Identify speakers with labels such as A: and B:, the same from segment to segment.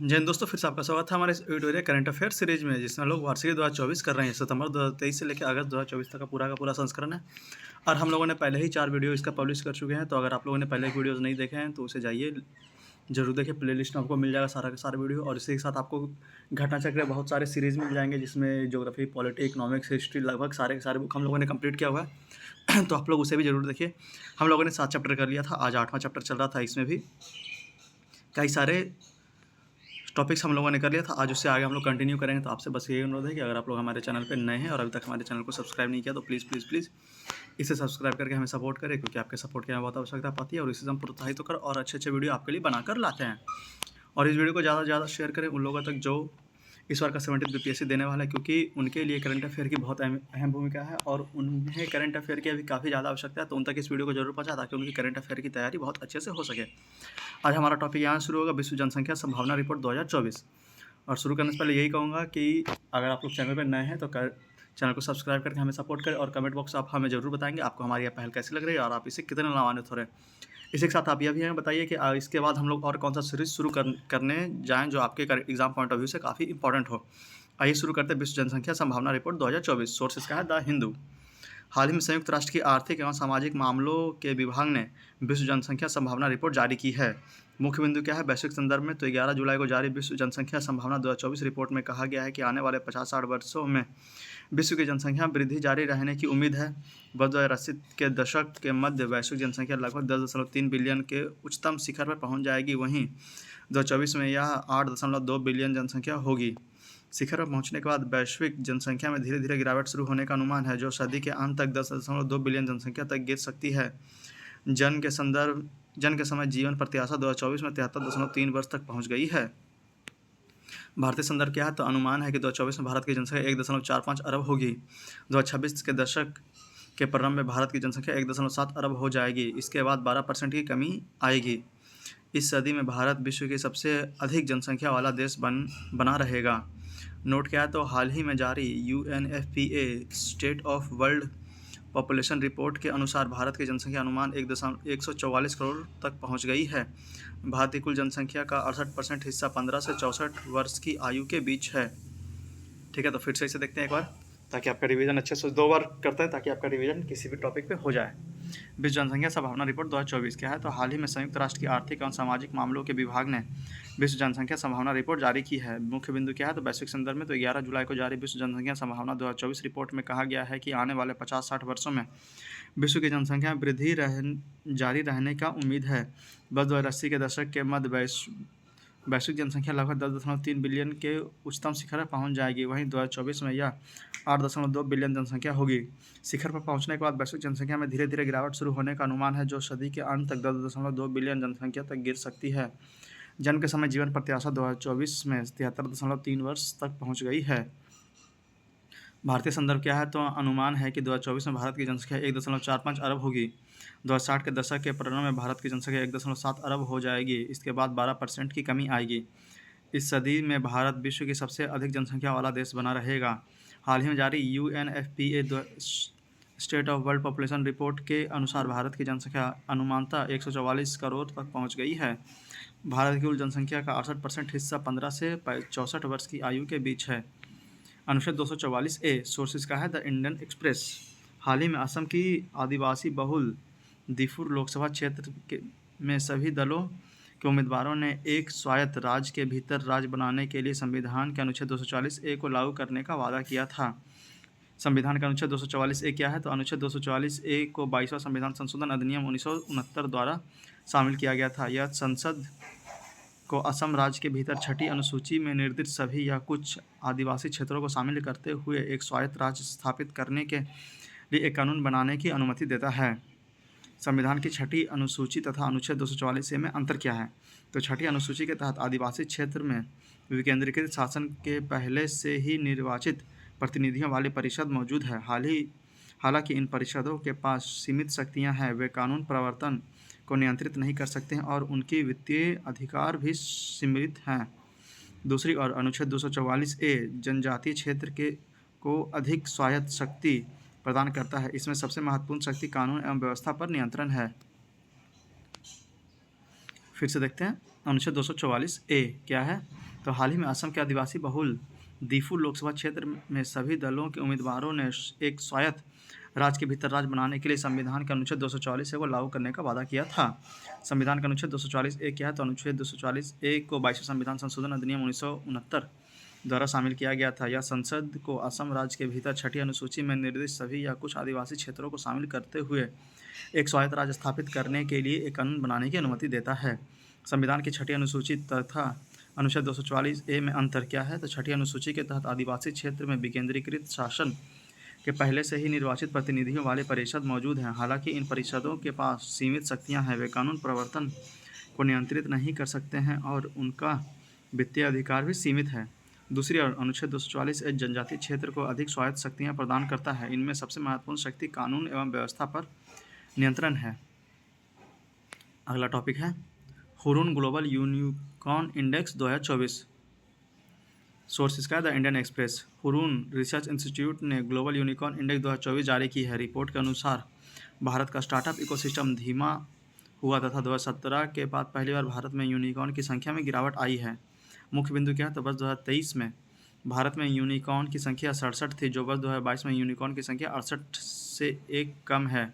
A: जय हिंद दोस्तों, फिर से आपका स्वागत है हमारे इस वीडियो करंट अफेयर सीरीज में, जिसमें लोग वार्षिक 2024 कर रहे हैं। सितंबर 2023 से लेकर अगस्त 2024 तक का पूरा संस्करण है। और हम लोगों ने पहले ही 4 वीडियो इसका पब्लिश कर चुके हैं। तो अगर आप लोगों ने पहले वीडियोज़ नहीं देखे हैं तो उसे जाइए जरूर देखिए। प्लेलिस्ट में आपको मिल जाएगा सारा का सारा वीडियो। और इसी के साथ आपको घटना चक्र बहुत सारे सीरीज मिल जाएंगे, जिसमें ज्योग्राफी, पॉलिटी, इकोनॉमिक्स, हिस्ट्री, लगभग सारे के सारे बुक हम लोगों ने कंप्लीट किया हुआ है। तो आप लोग उसे भी जरूर देखिए। हम लोगों ने 7 चैप्टर कर लिया था, आज 8वां चैप्टर चल रहा था। इसमें भी कई सारे टॉपिक्स हम लोगों ने कर लिया था। आज उससे आगे हम लोग कंटिन्यू करेंगे। तो आपसे बस यही अनुरोध है कि अगर आप लोग हमारे चैनल पे नए हैं और अभी तक हमारे चैनल को सब्सक्राइब नहीं किया तो प्लीज़ प्लीज़ प्लीज़ इसे सब्सक्राइब करके हमें सपोर्ट करें, क्योंकि आपके सपोर्ट की हमें बहुत आवश्यकता पाती है। और इसे हम प्रोत्साहित होकर और अच्छे अच्छे वीडियो आपके लिए बनाकर लाते हैं। और इस वीडियो को ज़्यादा से ज़्यादा शेयर करें उन लोगों तक जो इस बार का 70th बीपीएससी देने वाला है, क्योंकि उनके लिए करंट अफेयर की बहुत अहम भूमिका है और उन्हें करंट अफेयर की अभी काफ़ी ज़्यादा आवश्यकता है। तो उन तक इस वीडियो को जरूर पहुँचा, ताकि उनकी करंट अफेयर की तैयारी बहुत अच्छे से हो सके। आज हमारा टॉपिक यहाँ शुरू होगा, विश्व जनसंख्या संभावना रिपोर्ट 2024। और शुरू करने से पहले यही कहूँगा कि अगर आप लोग चैनल पर नए हैं तो चैनल को सब्सक्राइब करके हमें सपोर्ट करें। और कमेंट बॉक्स आप हमें ज़रूर बताएंगे आपको हमारी यह पहल कैसी लग रही है और आप इसे कितने लाभान्वित हो रहे हैं। इसी के साथ आप यह भी हमें बताइए कि इसके बाद हम लोग और कौन सा सीरीज शुरू करने जाएँ जो आपके एग्जाम पॉइंट ऑफ व्यू से काफ़ी इंपॉर्टेंट हो। आइए शुरू करते हैं विश्व जनसंख्या संभावना रिपोर्ट 2024। सोर्स इसका है द हिंदू। हाल ही में संयुक्त राष्ट्र की आर्थिक एवं सामाजिक मामलों के विभाग ने विश्व जनसंख्या संभावना रिपोर्ट जारी की है। मुख्य बिंदु क्या है वैश्विक संदर्भ में? तो 11 जुलाई को जारी विश्व जनसंख्या संभावना 2024 रिपोर्ट में कहा गया है कि आने वाले 50-60 वर्षों में विश्व की जनसंख्या वृद्धि जारी रहने की उम्मीद है। वर्ष 2080 के दशक के मध्य वैश्विक जनसंख्या लगभग 10.3 बिलियन के उच्चतम शिखर पर पहुंच जाएगी। वहीं 2024 में यह 8.2 बिलियन जनसंख्या होगी। शिखर पर पहुंचने के बाद वैश्विक जनसंख्या में धीरे धीरे गिरावट शुरू होने का अनुमान है, जो सदी के अंत तक 10.2 बिलियन जनसंख्या तक गिर सकती है। जन्म के समय जीवन प्रत्याशा 2024 में 73.3 वर्ष तक पहुंच गई है। भारतीय संदर्भ क्या है? तो अनुमान है कि 2024 में भारत की जनसंख्या 1.45 अरब होगी। 2026 के दशक के प्रारंभ में भारत की जनसंख्या 1.7 अरब हो जाएगी। इसके बाद 12% की कमी आएगी। इस सदी में भारत विश्व की सबसे अधिक जनसंख्या वाला देश बना रहेगा। नोट क्या है? तो हाल ही में जारी UNFPA state of world population report के अनुसार भारत की जनसंख्या अनुमान 144 करोड़ तक पहुंच गई है। भारत की कुल जनसंख्या का 68% हिस्सा 15 से 64 वर्ष की आयु के बीच है। ठीक है, तो फिर से इसे देखते हैं एक बार, ताकि आपका रिवीजन अच्छे से 2 बार करते हैं, ताकि आपका रिवीजन किसी भी टॉपिक पे हो जाए। विश्व जनसंख्या संभावना रिपोर्ट 2024 क्या है? तो हाल ही में संयुक्त राष्ट्र की आर्थिक एवं सामाजिक मामलों के विभाग ने विश्व जनसंख्या संभावना रिपोर्ट जारी की है। मुख्य बिंदु क्या है? तो वैश्विक संदर्भ में तो 11 जुलाई को जारी विश्व जनसंख्या संभावना 2024 रिपोर्ट में कहा गया है कि आने वाले 50-60 वर्षों में विश्व की जनसंख्या में वृद्धि जारी रहने का उम्मीद है। वर्ष 2080 के दशक के मध्य वैश्विक जनसंख्या लगभग 10.3 बिलियन के उच्चतम शिखर पर पहुंच जाएगी। वहीं 2024 में यह 8.2 बिलियन जनसंख्या होगी। शिखर पर पहुंचने के बाद वैश्विक जनसंख्या में धीरे धीरे गिरावट शुरू होने का अनुमान है, जो सदी के अंत तक 10.2 बिलियन जनसंख्या तक गिर सकती है। जन्म के समय जीवन प्रत्याशा 2024 में 73.3 वर्ष तक पहुँच गई है। भारतीय संदर्भ क्या है? तो अनुमान है कि 2024 में भारत की जनसंख्या 1.45 अरब होगी। 2060 के दशक के प्रारंभ में भारत की जनसंख्या 1.7 अरब हो जाएगी। इसके बाद 12% की कमी आएगी। इस सदी में भारत विश्व की सबसे अधिक जनसंख्या वाला देश बना रहेगा। हाल ही में जारी UNFPA state of world population report के अनुसार भारत की जनसंख्या अनुमानतः 144 करोड़ तक पहुंच गई है। भारत की कुल जनसंख्या का 68% हिस्सा 15 से 64 वर्ष की आयु के बीच है। अनुच्छेद 244A सोर्सेज का है द इंडियन एक्सप्रेस। हाल ही में असम की आदिवासी बहुल दीफुर लोकसभा क्षेत्र में सभी दलों के उम्मीदवारों ने एक स्वायत्त राज्य के भीतर राज्य बनाने के लिए संविधान के अनुच्छेद 244A को लागू करने का वादा किया था। संविधान का अनुच्छेद 244A क्या है? तो अनुच्छेद 244A को 22वां संविधान संशोधन अधिनियम 1969 द्वारा शामिल किया गया था। यह संसद को असम राज्य के भीतर छठी अनुसूची में निर्दिष्ट सभी या कुछ आदिवासी क्षेत्रों को शामिल करते हुए एक स्वायत्त राज्य स्थापित करने के लिए एक कानून बनाने की अनुमति देता है। संविधान की छठी अनुसूची तथा अनुच्छेद 244A में अंतर क्या है? तो छठी अनुसूची के तहत आदिवासी क्षेत्र में विकेंद्रीकृत शासन के पहले से ही निर्वाचित प्रतिनिधियों वाली परिषद मौजूद है। हालांकि इन परिषदों के पास सीमित शक्तियां हैं। वे कानून प्रवर्तन को नियंत्रित नहीं कर सकते हैं और उनकी वित्तीय अधिकार भी सीमित हैं। दूसरी ओर अनुच्छेद 244A जनजातीय क्षेत्र को अधिक स्वायत्त शक्ति प्रदान करता है। इसमें सबसे महत्वपूर्ण शक्ति कानून एवं व्यवस्था पर नियंत्रण है। फिर से देखते हैं अनुच्छेद 244A क्या है? तो हाल ही में असम के आदिवासी बहुल दीफू लोकसभा क्षेत्र में सभी दलों के उम्मीदवारों ने एक स्वायत्त राज्य के भीतर राज्य बनाने के लिए संविधान के अनुच्छेद 244 ए को लागू करने का वादा किया था। संविधान का अनुच्छेद 244 ए क्या है? तो अनुच्छेद 244 ए को 22वें संविधान संशोधन अधिनियम 1969 द्वारा शामिल किया गया था। यह संसद को असम राज्य के भीतर छठी अनुसूची में निर्दिष्ट सभी या कुछ आदिवासी क्षेत्रों को शामिल करते हुए एक स्वायत्त राज्य स्थापित करने के लिए एक कानून बनाने की अनुमति देता है। संविधान की छठी अनुसूची तथा अनुच्छेद 244 ए में अंतर क्या है? तो छठी अनुसूची के तहत आदिवासी क्षेत्र में विकेंद्रीकृत शासन के पहले से ही निर्वाचित प्रतिनिधियों वाले परिषद मौजूद हैं। हालांकि इन परिषदों के पास सीमित शक्तियां हैं, वे कानून प्रवर्तन को नियंत्रित नहीं कर सकते हैं और उनका वित्तीय अधिकार भी सीमित है। दूसरी ओर अनुच्छेद 244 ए जनजातीय क्षेत्र को अधिक स्वायत्त शक्तियां प्रदान करता है। इनमें सबसे महत्वपूर्ण शक्ति कानून एवं व्यवस्था पर नियंत्रण है। अगला टॉपिक है Hurun global unicorn index 2024। Source इसका है the Indian express. Hurun research institute ने ग्लोबल यूनिकॉर्न इंडेक्स 2024 जारी की है। रिपोर्ट के अनुसार भारत का स्टार्टअप इकोसिस्टम धीमा हुआ तथा 2017 के बाद पहली बार भारत में यूनिकॉर्न की संख्या में गिरावट आई है। मुख्य बिंदु क्या है? तो वर्ष 2023 में भारत में यूनिकॉर्न की संख्या 67 थी, जो वर्ष 2022 में यूनिकॉर्न की संख्या 68 से एक कम है।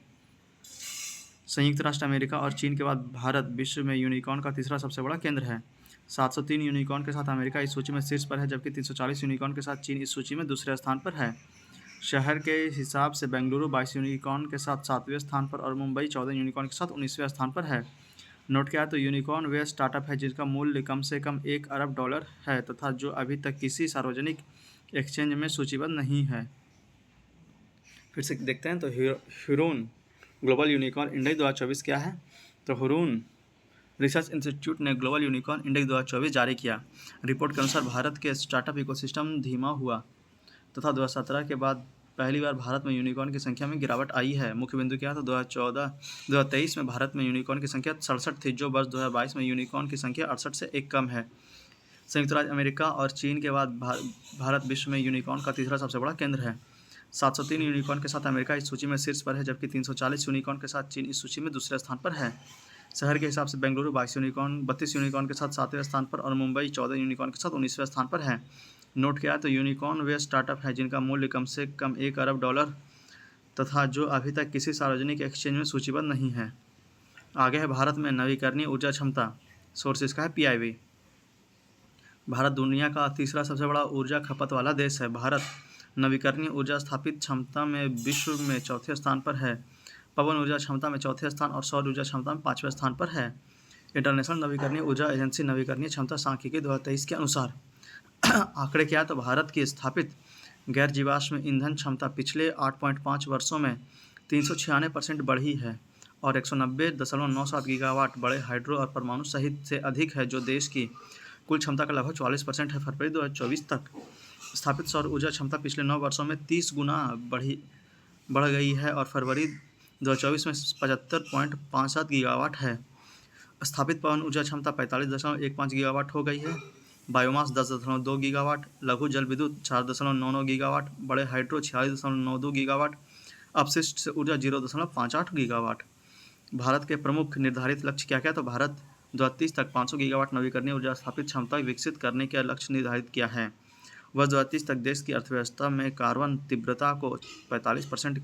A: संयुक्त राष्ट्र अमेरिका और चीन के बाद भारत विश्व में यूनिकॉर्न का तीसरा सबसे बड़ा केंद्र है। 703 यूनिकॉर्न के साथ अमेरिका इस सूची में शीर्ष पर है, जबकि 340 यूनिकॉर्न के साथ चीन इस सूची में दूसरे स्थान पर है। शहर के हिसाब से बेंगलुरु 22 यूनिकॉर्न के साथ 7वें स्थान पर और मुंबई 14 यूनिकॉर्न के साथ 19वें स्थान पर है। नोट किया तो यूनिकॉर्न वे स्टार्टअप है जिसका मूल्य कम से कम $1 अरब है तथा जो अभी तक किसी सार्वजनिक एक्सचेंज में सूचीबद्ध नहीं है। फिर से देखते हैं तो हुरून ग्लोबल यूनिकॉर्न इंडेक्स 2024 क्या है? तो हुरून रिसर्च इंस्टीट्यूट ने ग्लोबल यूनिकॉर्न इंडेक्स 2024 जारी किया। रिपोर्ट के अनुसार भारत के स्टार्टअप इकोसिस्टम धीमा हुआ तथा 2017 के बाद पहली बार भारत में यूनिकॉर्न की संख्या में गिरावट आई है। मुख्य बिंदु क्या था? 2023 में भारत में यूनिकॉर्न की संख्या 67 थी, जो वर्ष 2022 में यूनिकॉर्न की संख्या 68 से एक कम है। संयुक्त राज्य अमेरिका और चीन के बाद भारत विश्व में यूनिकॉर्न का तीसरा सबसे बड़ा केंद्र है। 703 यूनिकॉर्न के साथ अमेरिका इस सूची में शीर्ष पर है, जबकि 340 यूनिकॉर्न के साथ चीन इस सूची में दूसरे स्थान पर है। शहर के हिसाब से बेंगलुरु 32 यूनिकॉर्न के साथ 7वें स्थान पर और मुंबई 14 यूनिकॉर्न के साथ 19वें स्थान पर है। नोट किया तो यूनिकॉर्न वे स्टार्टअप है जिनका मूल्य कम से कम $1 अरब तथा जो अभी तक किसी सार्वजनिक एक्सचेंज में सूचीबद्ध नहीं है। आगे है भारत में नवीकरणीय ऊर्जा क्षमता। सोर्स इसका है PIB। भारत दुनिया का तीसरा सबसे बड़ा ऊर्जा खपत वाला देश है। भारत नवीकरणीय ऊर्जा स्थापित क्षमता में विश्व में चौथे स्थान पर है। पवन ऊर्जा क्षमता में चौथे स्थान और सौर ऊर्जा क्षमता में 5वें स्थान पर है। इंटरनेशनल नवीकरणीय ऊर्जा एजेंसी नवीकरणीय क्षमता सांख्यिकी 2023 के अनुसार आंकड़े क्या है? तो भारत की स्थापित गैर जीवाश्म ईंधन क्षमता पिछले 8.5 वर्षों में 396% बढ़ी है और 190.97 गीगावाट बड़े हाइड्रो और परमाणु सहित से अधिक है, जो देश की कुल क्षमता का लगभग 44% है। फरवरी 2024 तक स्थापित सौर ऊर्जा क्षमता पिछले 9 वर्षों में 30 गुना बढ़ गई है और फरवरी 2024 में 75.57 गीगावाट है। स्थापित पवन ऊर्जा क्षमता 45.15 गीगावाट हो गई है। बायोमास 10.2 गीगावाट, लघु जल विद्युत 4.99 गीगावाट, बड़े हाइड्रो 46.92 गीगावाट, अपशिष्ट से ऊर्जा 0.58 गीगावाट। भारत के प्रमुख निर्धारित लक्ष्य क्या क्या? तो भारत 2030 तक 500 गीगावाट नवीकरणीय ऊर्जा स्थापित क्षमता विकसित करने का लक्ष्य निर्धारित किया है। वर्ष 2030 तक देश की अर्थव्यवस्था में कार्बन तीव्रता को 45%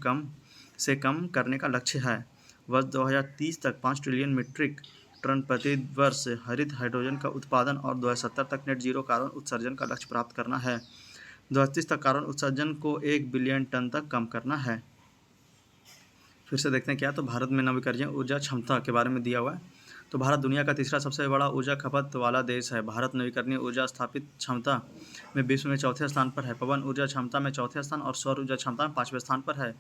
A: कम करने का लक्ष्य है। वर्ष 2030 तक 5 ट्रिलियन मीट्रिक टन प्रति वर्ष हरित हाइड्रोजन का उत्पादन और 2070 तक नेट जीरो कार्बन उत्सर्जन का लक्ष्य प्राप्त करना है। 2030 तक कार्बन उत्सर्जन को 1 बिलियन टन तक कम करना है। फिर से देखते हैं क्या? तो भारत में नवीकरणीय ऊर्जा क्षमता के बारे में दिया हुआ है। तो भारत दुनिया का तीसरा सबसे बड़ा ऊर्जा खपत वाला देश है। भारत नवीकरणीय ऊर्जा स्थापित क्षमता में विश्व में चौथे स्थान पर है। पवन ऊर्जा क्षमता में चौथे स्थान और सौर ऊर्जा क्षमता में 5वें स्थान पर है।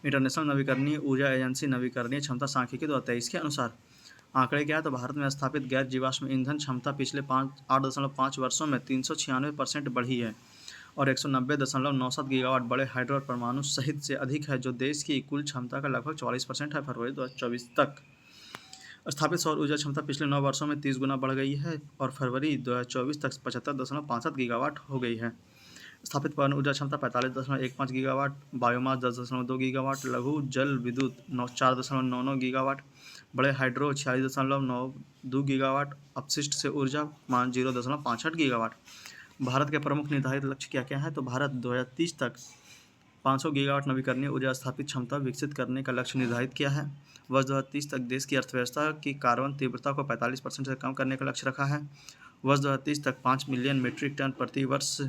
A: इंटरनेशनल नवीकरणीय ऊर्जा एजेंसी नवीकरणीय क्षमता सांख्यिकी 2023 के अनुसार आंकड़े क्या है? तो भारत में स्थापित गैर जीवाश्म ईंधन क्षमता पिछले 8.5 वर्षों में 396% बढ़ी है और 190.97 गीगावाट बड़े हाइड्रो और परमाणु सहित से अधिक है, जो देश की कुल क्षमता का लगभग 44% है। फरवरी 2024 तक स्थापित सौर ऊर्जा क्षमता पिछले 9 वर्षों में 30 गुना बढ़ गई है और फरवरी 2024 तक 75.65 गीगावाट हो गई है। स्थापित पवन ऊर्जा क्षमता 45.15 गीगावाट, बायोमास 10.2 गीगावाट, लघु जल विद्युत 4.99 गीगावाट, बड़े हाइड्रो 46.92 गीगावाट, अपशिष्ट से ऊर्जा 0.65 गीगावाट। भारत के प्रमुख निर्धारित लक्ष्य क्या क्या है? तो भारत 2030 तक 500 गीगावाट नवीकरणीय ऊर्जा स्थापित क्षमता विकसित करने का लक्ष्य निर्धारित किया है। वर्ष 2030 तक देश की अर्थव्यवस्था की कार्बन तीव्रता को 45% से कम करने का लक्ष्य रखा है। वर्ष 2030 तक 5 मिलियन मीट्रिक टन प्रति वर्ष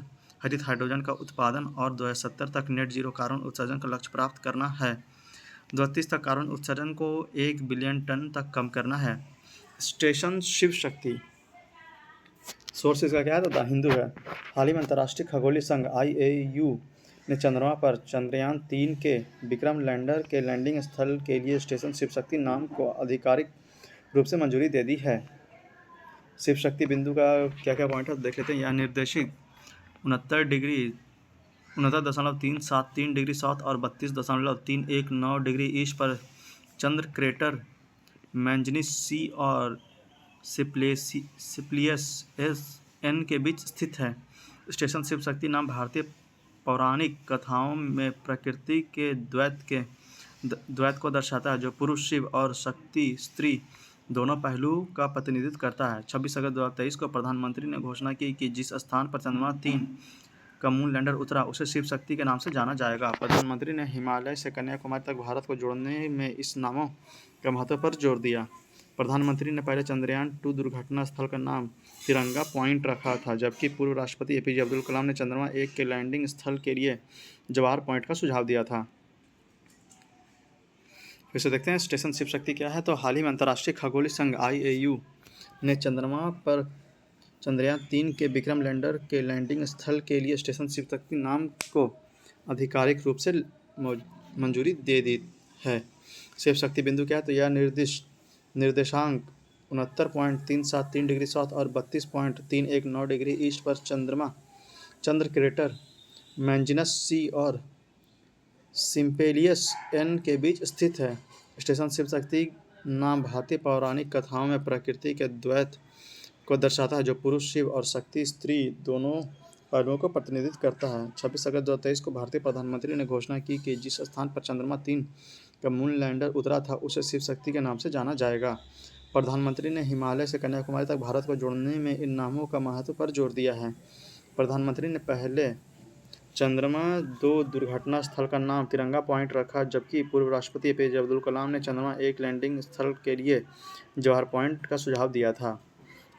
A: हरित हाइड्रोजन का उत्पादन और 2070 तक नेट जीरो कार्बन उत्सर्जन का लक्ष्य प्राप्त करना है। 2030 तक कार्बन उत्सर्जन को 1 बिलियन टन तक कम करना है। स्टेशन शिव शक्ति, सोर्स इसका क्या है? तो द हिंदू है। हाल ही में अंतर्राष्ट्रीय खगोलीय संघ IAU ने चंद्रमा पर चंद्रयान 3 के विक्रम लैंडर के लैंडिंग स्थल के लिए स्टेशन शिव शक्ति नाम को आधिकारिक रूप से मंजूरी दे दी है। शिव शक्ति बिंदु का क्या क्या पॉइंट है देख लेते हैं। यह निर्देशित 69.373 डिग्री साउथ और 32.319 डिग्री ईस्ट पर चंद्र क्रेटर मैंगनीज सी और सिप्लियस एन के बीच स्थित है। स्टेशन शिव शक्ति नाम भारतीय पौराणिक कथाओं में प्रकृति के द्वैत को दर्शाता है, जो पुरुष शिव और शक्ति स्त्री दोनों पहलू का प्रतिनिधित्व करता है। 26 अगस्त 2023 को प्रधानमंत्री ने घोषणा की कि जिस स्थान पर चंद्रमा 3 का मून लैंडर उतरा उसे शिव शक्ति के नाम से जाना जाएगा। प्रधानमंत्री ने हिमालय से कन्याकुमारी तक भारत को जोड़ने में इस नामों के महत्व पर जोर दिया। प्रधानमंत्री ने पहले चंद्रयान 2 दुर्घटना स्थल का नाम तिरंगा पॉइंट रखा था, जबकि पूर्व राष्ट्रपति APJ अब्दुल कलाम ने चंद्रमा 1 के लैंडिंग स्थल के लिए जवाहर पॉइंट का सुझाव दिया था। फिर से देखते हैं स्टेशन शिव शक्ति क्या है। तो हाल ही में अंतर्राष्ट्रीय खगोलीय संघ IAU ने चंद्रमा पर चंद्रयान 3 के विक्रम लैंडर के लैंडिंग स्थल के लिए स्टेशन शिव शक्ति नाम को आधिकारिक रूप से मंजूरी दे दी है। शिव शक्ति बिंदु क्या है? तो यह निर्देशांक 69.373 डिग्री साउथ और 32.319 डिग्री ईस्ट पर चंद्र क्रेटर मैंजिनस सी और सिम्पेलियस एन के बीच स्थित है। स्टेशन शिव शक्ति नाम भारतीय पौराणिक कथाओं में प्रकृति के द्वैत को दर्शाता है, जो पुरुष शिव और शक्ति स्त्री दोनों पहलुओं को प्रतिनिधित्व करता है। 26 अगस्त 2023 को भारतीय प्रधानमंत्री ने घोषणा की कि जिस स्थान पर चंद्रमा 3 का मून लैंडर उतरा था उसे शिव शक्ति के नाम से जाना जाएगा। प्रधानमंत्री ने हिमालय से कन्याकुमारी तक भारत को जोड़ने में इन नामों का महत्व पर जोर दिया है। प्रधानमंत्री ने पहले चंद्रमा 2 दुर्घटना स्थल का नाम तिरंगा पॉइंट रखा, जबकि पूर्व राष्ट्रपति APJ अब्दुल कलाम ने चंद्रमा 1 लैंडिंग स्थल के लिए जवाहर पॉइंट का सुझाव दिया था।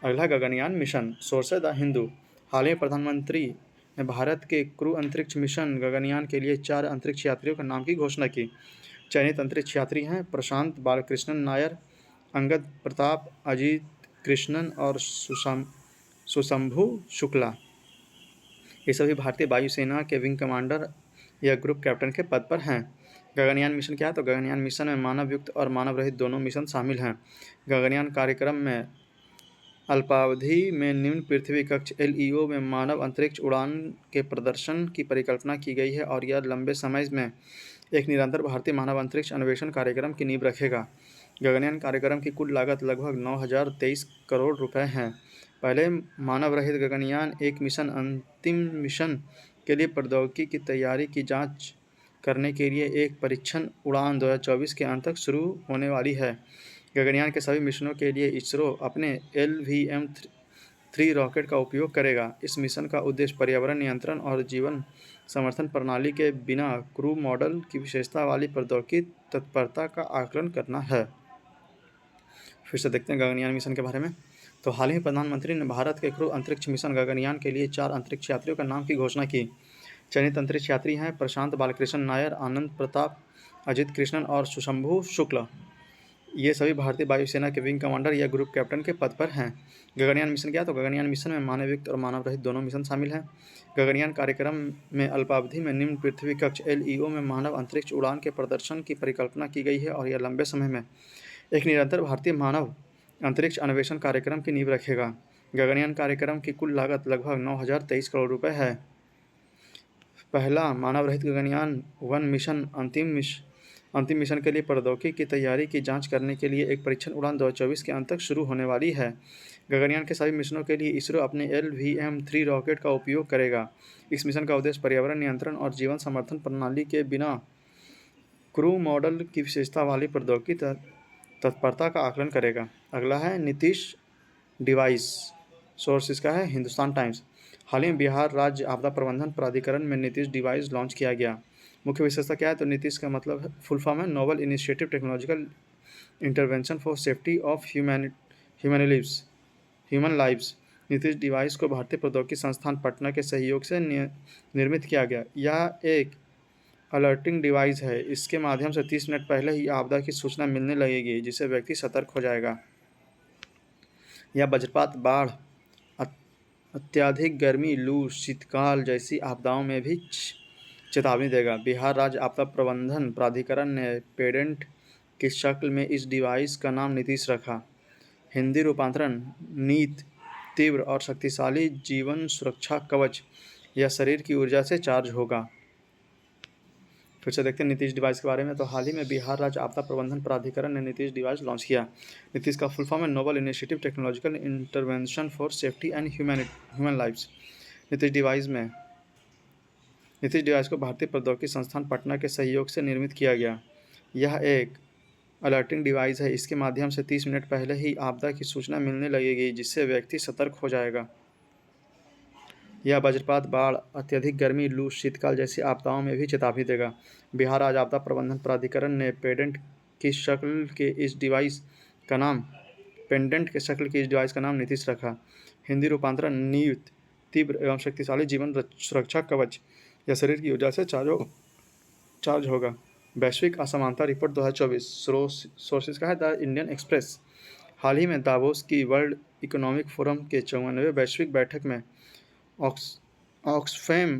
A: अगला गगनयान मिशन, सोर्स है द हिंदू। हाल ही में प्रधानमंत्री ने भारत के क्रू अंतरिक्ष मिशन गगनयान के लिए 4 अंतरिक्ष यात्रियों के नाम की घोषणा की। चयनित अंतरिक्ष यात्री हैं प्रशांत बालकृष्णन नायर, अंगद प्रताप, अजीत कृष्णन और सुशंभु शुक्ला। ये सभी भारतीय वायुसेना के विंग कमांडर या ग्रुप कैप्टन के पद पर हैं। गगनयान मिशन क्या है? तो गगनयान मिशन में मानव युक्त और मानव रहित दोनों मिशन शामिल हैं। गगनयान कार्यक्रम में अल्पावधि में निम्न पृथ्वी कक्ष LEO में मानव अंतरिक्ष उड़ान के प्रदर्शन की परिकल्पना की गई है और यह लंबे समय में एक निरंतर भारतीय मानव अंतरिक्ष अन्वेषण कार्यक्रम की नींव रखेगा। गगनयान कार्यक्रम की कुल लागत लगभग 9,023 करोड़ रुपए है। पहले मानव रहित गगनयान एक मिशन अंतिम मिशन के लिए प्रौद्योगिकी की तैयारी की जांच करने के लिए एक परीक्षण उड़ान 2024 के अंत तक शुरू होने वाली है। गगनयान के सभी मिशनों के लिए इसरो अपने LVM-3 रॉकेट का उपयोग करेगा। इस मिशन का उद्देश्य पर्यावरण नियंत्रण और जीवन समर्थन प्रणाली के बिना क्रू मॉडल की विशेषता वाली प्रौद्योगिकी तत्परता का आकलन करना है। फिर से देखते हैं गगनयान मिशन के बारे में। तो हाल ही प्रधानमंत्री ने भारत के क्रू अंतरिक्ष मिशन गगनयान के लिए 4 अंतरिक्ष यात्रियों के नाम की घोषणा की। चयनित अंतरिक्ष यात्री हैं प्रशांत बालकृष्णन नायर, आनंद प्रताप, अजित कृष्णन और सुशंभु शुक्ला। ये सभी भारतीय वायुसेना के विंग कमांडर या ग्रुप कैप्टन के पद पर हैं। गगनयान मिशन क्या है? तो गगनयान मिशन में मानव युक्त और मानव रहित दोनों मिशन शामिल हैं। गगनयान कार्यक्रम में अल्पावधि में निम्न पृथ्वी कक्ष LEO में मानव अंतरिक्ष उड़ान के प्रदर्शन की परिकल्पना की गई है और यह लंबे समय में एक निरंतर भारतीय मानव अंतरिक्ष अन्वेषण कार्यक्रम की नींव रखेगा। गगनयान कार्यक्रम की कुल लागत लगभग 9,023 करोड़ रुपए है। पहला मानव रहित गगनयान 1 मिशन अंतिम मिशन के लिए प्रौद्योगिकी की तैयारी की जांच करने के लिए एक परीक्षण उड़ान 2024 के अंत तक शुरू होने वाली है। गगनयान के सभी मिशनों के लिए इसरो अपने LVM-3 रॉकेट का उपयोग करेगा। इस मिशन का उद्देश्य पर्यावरण नियंत्रण और जीवन समर्थन प्रणाली के बिना क्रू मॉडल की विशेषता वाली प्रौद्योगिकी तत्परता का आकलन करेगा। अगला है नीतीश डिवाइस, सोर्स इसका है हिंदुस्तान टाइम्स। हाल ही में बिहार राज्य आपदा प्रबंधन प्राधिकरण में नीतीश डिवाइस लॉन्च किया गया। मुख्य विशेषता क्या है, तो नीतीश का मतलब है, फुल फॉर्म है novel initiative technological intervention for safety of human lives. Nitish device को भारतीय प्रौद्योगिकी संस्थान पटना के सहयोग से निर्मित किया गया। यह एक अलर्टिंग डिवाइस है। इसके माध्यम से 30 मिनट पहले ही आपदा की सूचना मिलने लगेगी, जिससे व्यक्ति सतर्क हो जाएगा। यह वज्रपात, बाढ़, अत्यधिक गर्मी, लू, शीतकाल जैसी आपदाओं में भी चेतावनी देगा। बिहार राज्य आपदा प्रबंधन प्राधिकरण ने पेडेंट की शक्ल में इस डिवाइस का नाम नीतीश रखा। हिंदी रूपांतरण: नीत, तीव्र और शक्तिशाली जीवन सुरक्षा कवच। यह शरीर की ऊर्जा से चार्ज होगा। फिर से देखते हैं नीतीश डिवाइस के बारे में। तो हाल ही में बिहार राज्य आपदा प्रबंधन प्राधिकरण ने नीतीश डिवाइस लॉन्च किया। नीतीश का फुल फॉर्म है novel initiative technological intervention for safety and human lives. Nitish device को भारतीय प्रौद्योगिकी संस्थान पटना के सहयोग से निर्मित किया गया। यह एक अलर्टिंग डिवाइस है। इसके माध्यम से 30 मिनट पहले ही आपदा की सूचना मिलने लगेगी, जिससे व्यक्ति सतर्क हो जाएगा। यह वज्रपात, बाढ़, अत्यधिक गर्मी, लू, शीतकाल जैसी आपदाओं में भी चेतावनी देगा। बिहार राज्य आपदा प्रबंधन प्राधिकरण ने पेडेंट की शक्ल के इस डिवाइस का नाम नीतीश रखा। हिंदी रूपांतरण: नीत, तीव्र एवं शक्तिशाली जीवन सुरक्षा कवच। यह शरीर की ऊर्जा से चार्ज होगा। वैश्विक असमानता रिपोर्ट 2024, सोर्सेज का है द इंडियन एक्सप्रेस। हाल ही में दावोस की वर्ल्ड इकोनॉमिक फोरम के 54वें वैश्विक बैठक में ऑक्सफैम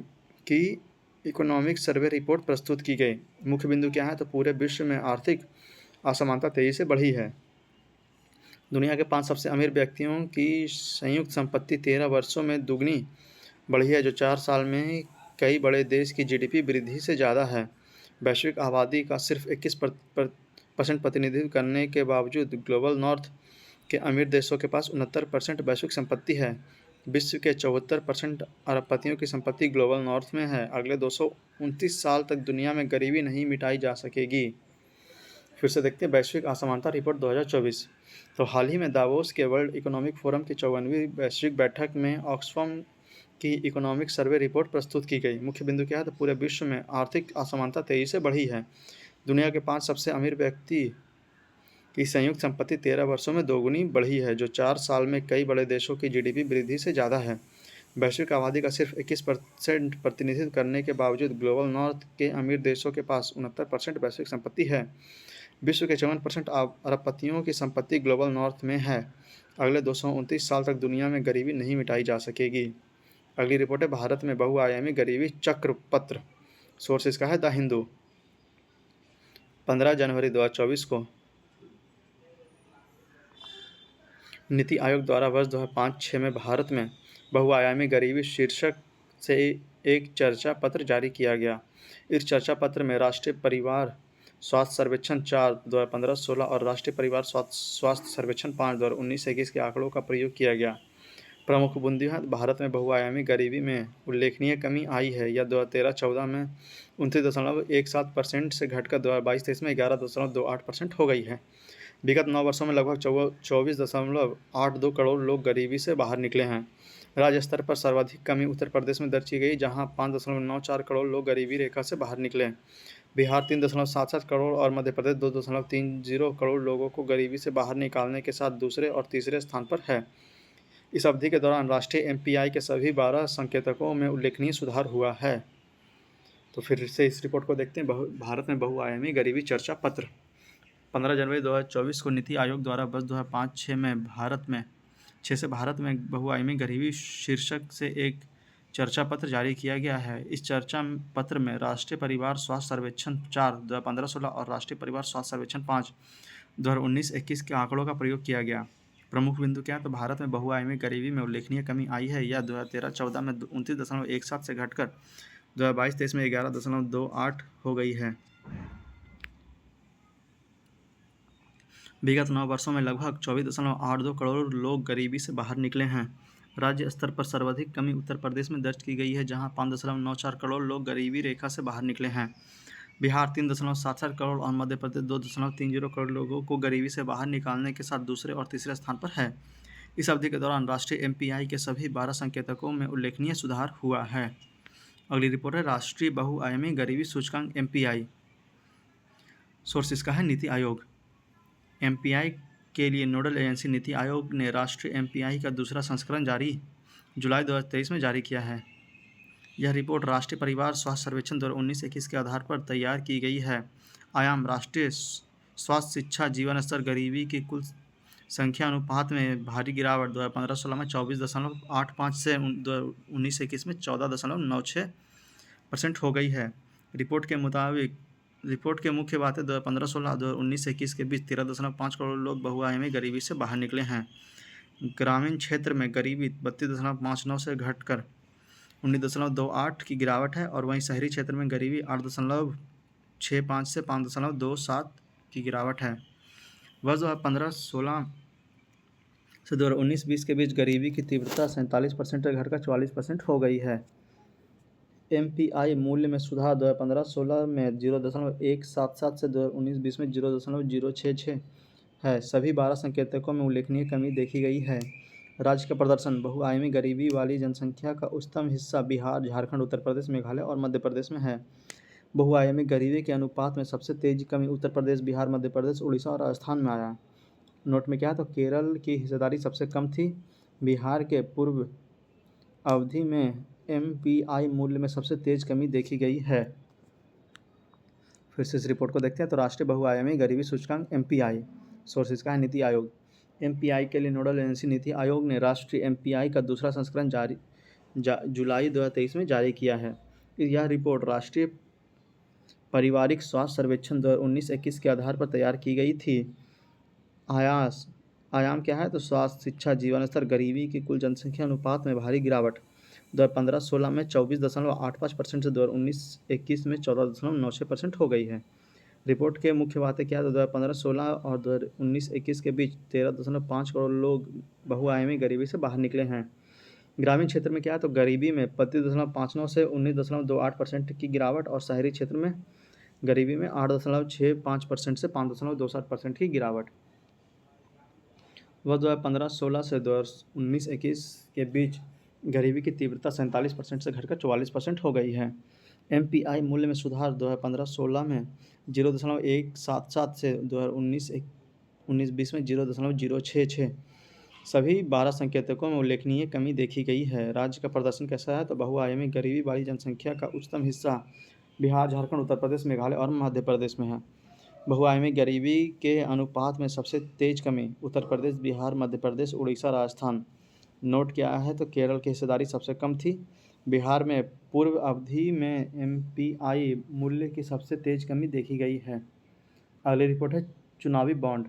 A: की इकोनॉमिक सर्वे रिपोर्ट प्रस्तुत की गई। मुख्य बिंदु क्या है, तो पूरे विश्व में आर्थिक असमानता तेजी से बढ़ी है। दुनिया के 5 सबसे अमीर व्यक्तियों की संयुक्त संपत्ति 13 वर्षों में दुगनी बढ़ी है, जो 4 साल में कई बड़े देश की जीडीपी वृद्धि से ज़्यादा है। वैश्विक आबादी का सिर्फ 21% प्रतिनिधित्व करने के बावजूद ग्लोबल नॉर्थ के अमीर देशों के पास 69% वैश्विक संपत्ति है। विश्व के 74% अरबपतियों की संपत्ति ग्लोबल नॉर्थ में है। अगले 229 साल तक दुनिया में गरीबी नहीं मिटाई जा सकेगी। फिर से देखते हैं वैश्विक असमानता रिपोर्ट 2024। तो हाल ही में दावोस के वर्ल्ड इकोनॉमिक फोरम की 54वीं वैश्विक बैठक में ऑक्सफैम की इकोनॉमिक सर्वे रिपोर्ट प्रस्तुत की गई। मुख्य बिंदु क्या है, तो पूरे विश्व में आर्थिक असमानता तेजी से बढ़ी है। दुनिया के 5 सबसे अमीर व्यक्ति की संयुक्त संपत्ति 13 वर्षों में दोगुनी बढ़ी है, जो 4 साल में कई बड़े देशों की जीडीपी वृद्धि से ज़्यादा है। वैश्विक आबादी का सिर्फ 21% प्रतिनिधित्व करने के बावजूद ग्लोबल नॉर्थ के अमीर देशों के पास 69% वैश्विक संपत्ति है। विश्व के 54% अरबपतियों की संपत्ति ग्लोबल नॉर्थ में है। अगले 229 साल तक दुनिया में गरीबी नहीं मिटाई जा सकेगी। अगली रिपोर्ट है भारत में बहुआयामी गरीबी चक्र पत्र। सोर्स इसका है द हिंदू। 15 जनवरी 2024 को नीति आयोग द्वारा वर्ष 2005-06 में भारत में बहुआयामी गरीबी शीर्षक से एक चर्चा पत्र जारी किया गया। इस चर्चा पत्र में राष्ट्रीय परिवार स्वास्थ्य सर्वेक्षण 4 2015-16 और राष्ट्रीय परिवार स्वास्थ्य सर्वेक्षण 5 2019-21 के आंकड़ों का प्रयोग किया गया। प्रमुख बिंदु हैं, भारत में बहुआयामी गरीबी में उल्लेखनीय कमी आई है। यह 2013-14 में 29.17% से घटकर 2022-23 में 11.28% हो गई है। विगत 9 वर्षों में लगभग 24.82 करोड़ लोग गरीबी से बाहर निकले हैं। राज्य स्तर पर सर्वाधिक कमी उत्तर प्रदेश में दर्ज की गई, जहां 5.94 करोड़ लोग गरीबी रेखा से बाहर निकले। बिहार 3.77 करोड़ और मध्य प्रदेश 2.30 करोड़ लोगों को गरीबी से बाहर निकालने के साथ दूसरे और तीसरे स्थान पर है। इस अवधि के दौरान राष्ट्रीय एमपीआई के सभी 12 संकेतकों में उल्लेखनीय सुधार हुआ है। तो फिर से इस रिपोर्ट को देखते हैं। भारत में बहुआयामी गरीबी चर्चा पत्र। 15 जनवरी 2024 को नीति आयोग द्वारा वर्ष 2005-06 में भारत में बहुआयामी गरीबी शीर्षक से एक चर्चा पत्र जारी किया गया है। इस चर्चा पत्र में राष्ट्रीय परिवार स्वास्थ्य सर्वेक्षण 4 2015-16 और राष्ट्रीय परिवार स्वास्थ्य सर्वेक्षण 5 2019-21 के आंकड़ों का प्रयोग किया गया। प्रमुख बिंदु क्या है, तो भारत में बहुआयामी गरीबी में उल्लेखनीय कमी आई है। यह 2013-14 में 29.17 से घटकर 2022-23 में 11.28 हो गई है। विगत 9 वर्षों में लगभग 24.82 करोड़ लोग गरीबी से बाहर निकले हैं। राज्य स्तर पर सर्वाधिक कमी उत्तर प्रदेश में दर्ज की गई है, जहां 5.94 करोड़ लोग गरीबी रेखा से बाहर निकले हैं। बिहार 3.77 करोड़ और मध्य प्रदेश 2.30 करोड़ लोगों को गरीबी से बाहर निकालने के साथ दूसरे और तीसरे स्थान पर है। इस अवधि के दौरान राष्ट्रीय एमपीआई के सभी 12 संकेतकों में उल्लेखनीय सुधार हुआ है। अगली रिपोर्ट है राष्ट्रीय बहुआयामी गरीबी सूचकांक एमपीआई। सोर्स इसका है नीति आयोग। एमपीआई के लिए नोडल एजेंसी नीति आयोग ने राष्ट्रीय एमपीआई का दूसरा संस्करण जुलाई 2023 में जारी किया है। यह रिपोर्ट राष्ट्रीय परिवार स्वास्थ्य सर्वेक्षण 2019-21 के आधार पर तैयार की गई है। आयाम राष्ट्रीय स्वास्थ्य, शिक्षा, जीवन स्तर, गरीबी की कुल संख्या अनुपात में भारी गिरावट 2015-16 में 24.85 से 2019-21 में 14.96% हो गई है। रिपोर्ट के मुताबिक रिपोर्ट के मुख्य बातें 2015-16 और 2019-21 के बीच 13.5 करोड़ लोग बहुआयामी गरीबी से बाहर निकले हैं। ग्रामीण क्षेत्र में गरीबी 32.59 से घटकर 19.28 की गिरावट है और वहीं शहरी क्षेत्र में गरीबी 8.65 से 5.27 की गिरावट है। वर्ष 2015-16 से 2019-20 के बीच गरीबी की तीव्रता 47% से घटकर 44% हो गई है। एमपीआई मूल्य में सुधार 2015-16 में 0.177 से 2019-20 में 0.066 है। सभी 12 संकेतकों में उल्लेखनीय कमी देखी गई है। राज्य का प्रदर्शन बहुआयामी गरीबी वाली जनसंख्या का उच्चतम हिस्सा बिहार, झारखंड, उत्तर प्रदेश, मेघालय और मध्य प्रदेश में है। बहुआयामी गरीबी के अनुपात में सबसे तेज कमी उत्तर प्रदेश, बिहार, मध्य प्रदेश, उड़ीसा और राजस्थान में आया। नोट में क्या है तो केरल की हिस्सेदारी सबसे कम थी। बिहार के पूर्व अवधि में एमपीआई मूल्य में सबसे तेज कमी देखी गई है। फिर से इस रिपोर्ट को देखते हैं तो राष्ट्रीय बहुआयामी गरीबी सूचकांक एमपीआई। सोर्सेज का है नीति आयोग। एमपीआई के लिए नोडल एजेंसी नीति आयोग ने राष्ट्रीय एमपीआई का दूसरा संस्करण जुलाई 2023 में जारी किया है। यह रिपोर्ट राष्ट्रीय पारिवारिक स्वास्थ्य सर्वेक्षण 2019-21 के आधार पर तैयार की गई थी। आयाम क्या है तो स्वास्थ्य, शिक्षा, जीवन स्तर, गरीबी की कुल जनसंख्या अनुपात में भारी गिरावट 2015-16 में 24.85% से 2019-21 में 14.96% हो गई है। रिपोर्ट के मुख्य बातें क्या है तो 2015-16 और 2019-21 के बीच 13.5 करोड़ लोग बहुआयामी गरीबी से बाहर निकले हैं। ग्रामीण क्षेत्र में क्या है तो गरीबी में 32.59 से 19.28% की गिरावट और शहरी क्षेत्र में गरीबी में 8.65% से 5.27% की गिरावट। वह 2015-16 से 2019-21 के बीच गरीबी की तीव्रता 47% से घटकर 44% हो गई है। एमपीआई मूल्य में सुधार 2015-16 में 0.177 से 2019-20 में 0.066 सभी 12 संकेतकों में उल्लेखनीय कमी देखी गई है। राज्य का प्रदर्शन कैसा है तो बहुआयामी गरीबी वाली जनसंख्या का उच्चतम हिस्सा बिहार, झारखंड, उत्तर प्रदेश, मेघालय और मध्य प्रदेश में है। बहुआयामी गरीबी के अनुपात में सबसे तेज कमी उत्तर प्रदेश, बिहार, मध्य प्रदेश, उड़ीसा, राजस्थान। नोट क्या है तो केरल की हिस्सेदारी सबसे कम थी। बिहार में पूर्व अवधि में एमपीआई मूल्य की सबसे तेज कमी देखी गई है। अगली रिपोर्ट है चुनावी बॉन्ड।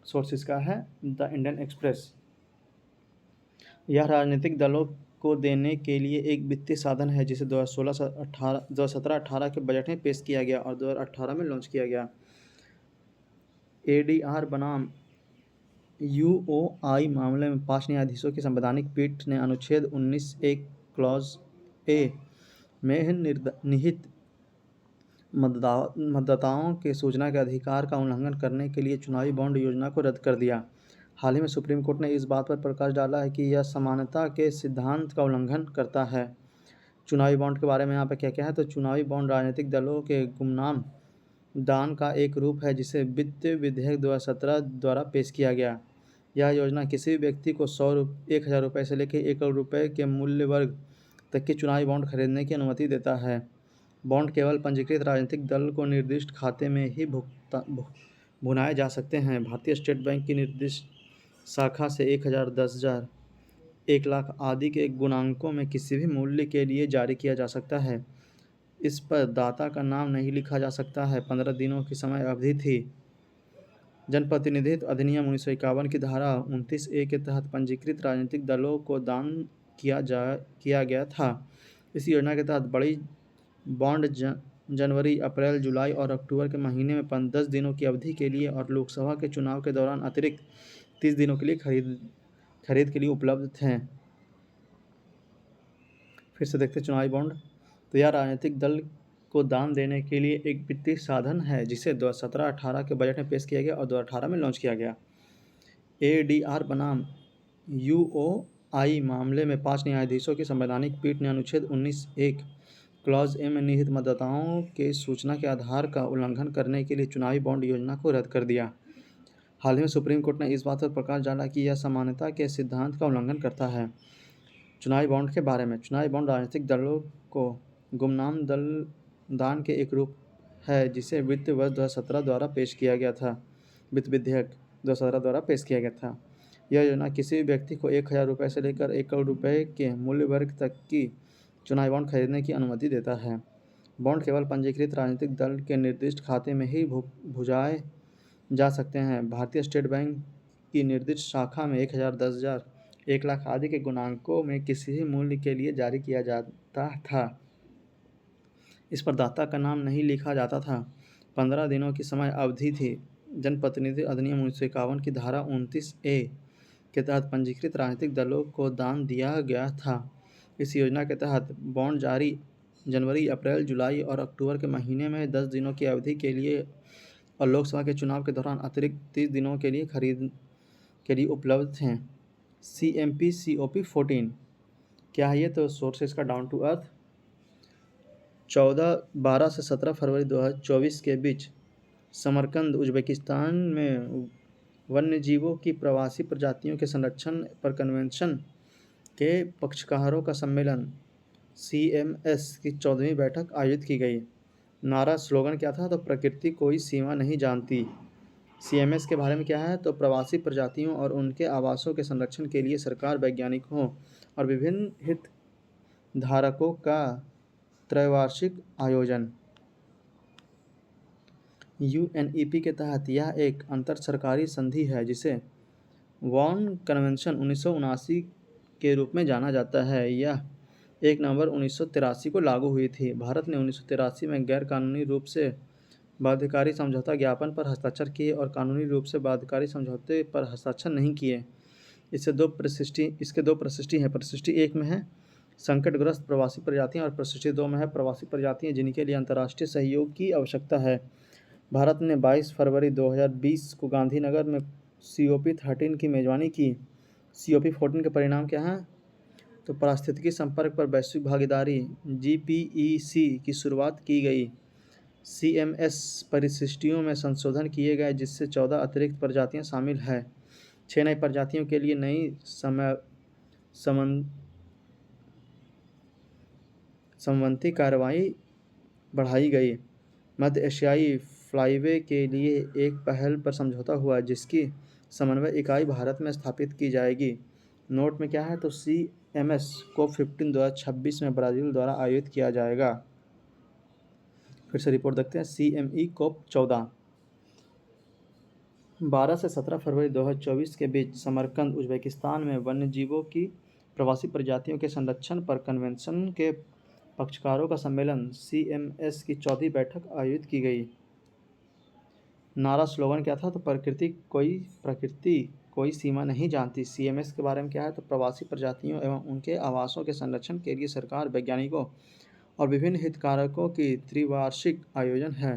A: सोर्स इसका है द इंडियन एक्सप्रेस। यह राजनीतिक दलों को देने के लिए एक वित्तीय साधन है जिसे 2017-18 के बजट में पेश किया गया और 2018 में लॉन्च किया गया। एडीआर बनाम यूओआई मामले में 5 न्यायाधीशों की संवैधानिक पीठ ने अनुच्छेद 19(1) क्लॉज ए में निहित मतदाताओं के सूचना के अधिकार का उल्लंघन करने के लिए चुनावी बॉन्ड योजना को रद्द कर दिया। हाल ही में सुप्रीम कोर्ट ने इस बात पर प्रकाश डाला है कि यह समानता के सिद्धांत का उल्लंघन करता है। चुनावी बॉन्ड के बारे में यहाँ पर क्या है तो चुनावी बॉन्ड राजनीतिक दलों के गुमनाम दान का एक रूप है जिसे वित्त विधेयक 2017 द्वारा पेश किया गया। यह योजना किसी भी व्यक्ति को 1,000 रुपये से लेकर 1 करोड़ रुपये के मूल्य वर्ग तक के चुनावी बॉन्ड खरीदने की अनुमति देता है। बॉन्ड केवल पंजीकृत राजनीतिक दल को निर्दिष्ट खाते में ही भुनाए जा सकते हैं। भारतीय स्टेट बैंक की निर्दिष्ट शाखा से 1,000, 10,000, 1 लाख आदि के गुणांकों में किसी भी मूल्य के लिए जारी किया जा सकता है। इस पर दाता का नाम नहीं लिखा जा सकता है। 15 दिनों की समय अवधि थी। जनप्रतिनिधित्व अधिनियम 1951 की धारा 29A के तहत पंजीकृत राजनीतिक दलों को दान किया गया था। इस योजना के तहत बड़ी बॉन्ड जनवरी, अप्रैल, जुलाई और अक्टूबर के महीने में 10 दिनों की अवधि के लिए और लोकसभा के चुनाव के दौरान अतिरिक्त 30 दिनों के लिए खरीद के लिए उपलब्ध थे। फिर से देखते चुनावी बॉन्ड। तो यह राजनीतिक दल को दान देने के लिए एक वित्तीय साधन है जिसे 2017-18 के बजट में पेश किया गया और 2018 में लॉन्च किया गया। ADR बनाम UOI मामले में 5 न्यायाधीशों की संवैधानिक पीठ ने अनुच्छेद 19(1) क्लॉज ए में निहित मतदाताओं के सूचना के आधार का उल्लंघन करने के लिए चुनावी बॉन्ड योजना को रद्द कर दिया। हाल ही में सुप्रीम कोर्ट ने इस बात पर प्रकाश डाला कि यह समानता के सिद्धांत का उल्लंघन करता है। चुनावी बॉन्ड के बारे में, चुनावी बॉन्ड राजनीतिक दलों को गुमनाम दल दान के एक रूप है जिसे वित्त वर्ष 2017 द्वारा पेश किया गया था। वित्त विधेयक 2017 द्वारा पेश किया गया था। यह योजना किसी भी व्यक्ति को 1,000 रुपये से लेकर 1 करोड़ रुपये के मूल्य वर्ग तक की चुनावी बॉन्ड खरीदने की अनुमति देता है। बॉन्ड केवल पंजीकृत राजनीतिक दल के निर्दिष्ट खाते में ही भुजाए जा सकते हैं। भारतीय स्टेट बैंक की निर्दिष्ट शाखा में 1,000, 10,000, 1 लाख आदि के गुणांकों में किसी भी मूल्य के लिए जारी किया जाता था। इस पर दाता का नाम नहीं लिखा जाता था। 15 दिनों की समय अवधि थी। जनप्रतिनिधि अधिनियम 1951 की धारा 29A के तहत पंजीकृत राजनीतिक दलों को दान दिया गया था। इस योजना के तहत बॉन्ड जारी जनवरी, अप्रैल, जुलाई और अक्टूबर के महीने में 10 दिनों की अवधि के लिए और लोकसभा के चुनाव के दौरान अतिरिक्त 30 दिनों के लिए खरीद के लिए उपलब्ध थे। CMP COP 14 क्या है ये? तो सोर्स इसका डाउन टू अर्थ 12 से 17 फरवरी 2024 के बीच समरकंद, उज्बेकिस्तान में वन्यजीवों की प्रवासी प्रजातियों के संरक्षण पर कन्वेंशन के पक्षकारों का सम्मेलन CMS की 14वीं बैठक आयोजित की गई। नारा स्लोगन क्या था? तो प्रकृति कोई सीमा नहीं जानती। CMS के बारे में क्या है? तो प्रवासी प्रजातियों और उनके आवासों के संरक्षण के लिए सरकार, वैज्ञानिकों और विभिन्न हितधारकों का त्रैवार्षिक आयोजन। UNEP के तहत यह एक अंतर सरकारी संधि है जिसे वॉन कन्वेंशन 1979 के रूप में जाना जाता है। यह 1 नवंबर 1983 को लागू हुई थी। भारत ने 1983 में गैरकानूनी रूप से बाध्यकारी समझौता ज्ञापन पर हस्ताक्षर किए और कानूनी रूप से बाध्यकारी समझौते पर हस्ताक्षर नहीं किए। इसके दो प्रशिष्टि हैं। प्रशिष्टि 1 में है संकटग्रस्त प्रवासी प्रजातियां और प्रशिष्टि 2 में है प्रवासी प्रजातियां जिनके लिए अंतर्राष्ट्रीय सहयोग की आवश्यकता है। भारत ने 22 फरवरी 2020 को गांधीनगर में COP 13 की मेजबानी की। COP 14 के परिणाम क्या हैं? तो पारिस्थितिकी संपर्क पर वैश्विक भागीदारी GPEC की शुरुआत की गई। CMS परिशिष्टियों में संशोधन किए गए जिससे 14 अतिरिक्त प्रजातियां शामिल हैं। 6 नई प्रजातियों के लिए नई समवंती कार्रवाई बढ़ाई गई। मध्य एशियाई फ्लाईवे के लिए एक पहल पर समझौता हुआ जिसकी समन्वय इकाई भारत में स्थापित की जाएगी। नोट में क्या है? तो CMS COP 15 2026 में ब्राज़ील द्वारा आयोजित किया जाएगा। फिर से रिपोर्ट देखते हैं। CME COP 14 12 से 17 फरवरी 2024 के बीच समरकंद, उज्बेकिस्तान में वन्यजीवों की प्रवासी प्रजातियों के संरक्षण पर कन्वेंशन के पक्षकारों का सम्मेलन CMS की 14वीं बैठक आयोजित की गई। नारा स्लोगन क्या था? तो प्रकृति कोई सीमा नहीं जानती। CMS के बारे में क्या है? तो प्रवासी प्रजातियों एवं उनके आवासों के संरक्षण के लिए सरकार, वैज्ञानिकों और विभिन्न हितधारकों की त्रिवार्षिक आयोजन है।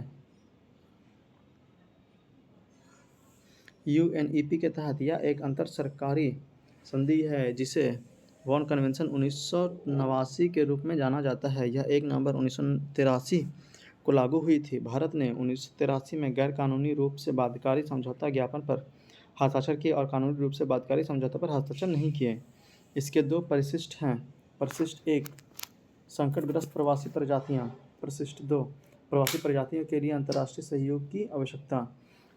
A: UNEP के तहत यह एक अंतर सरकारी संधि है जिसे वॉन कन्वेंशन 1989 के रूप में जाना जाता है। यह 1 नवंबर 1983 को लागू हुई थी। भारत ने 1983 में गैरकानूनी रूप से बाध्यकारी समझौता ज्ञापन पर हस्ताक्षर किए और कानूनी रूप से बाध्यकारी समझौते पर हस्ताक्षर नहीं किए। इसके 2 परिशिष्ट हैं। परिशिष्ट 1 संकटग्रस्त प्रवासी प्रजातियां। परिशिष्ट 2 प्रवासी प्रजातियों के लिए अंतर्राष्ट्रीय सहयोग की आवश्यकता।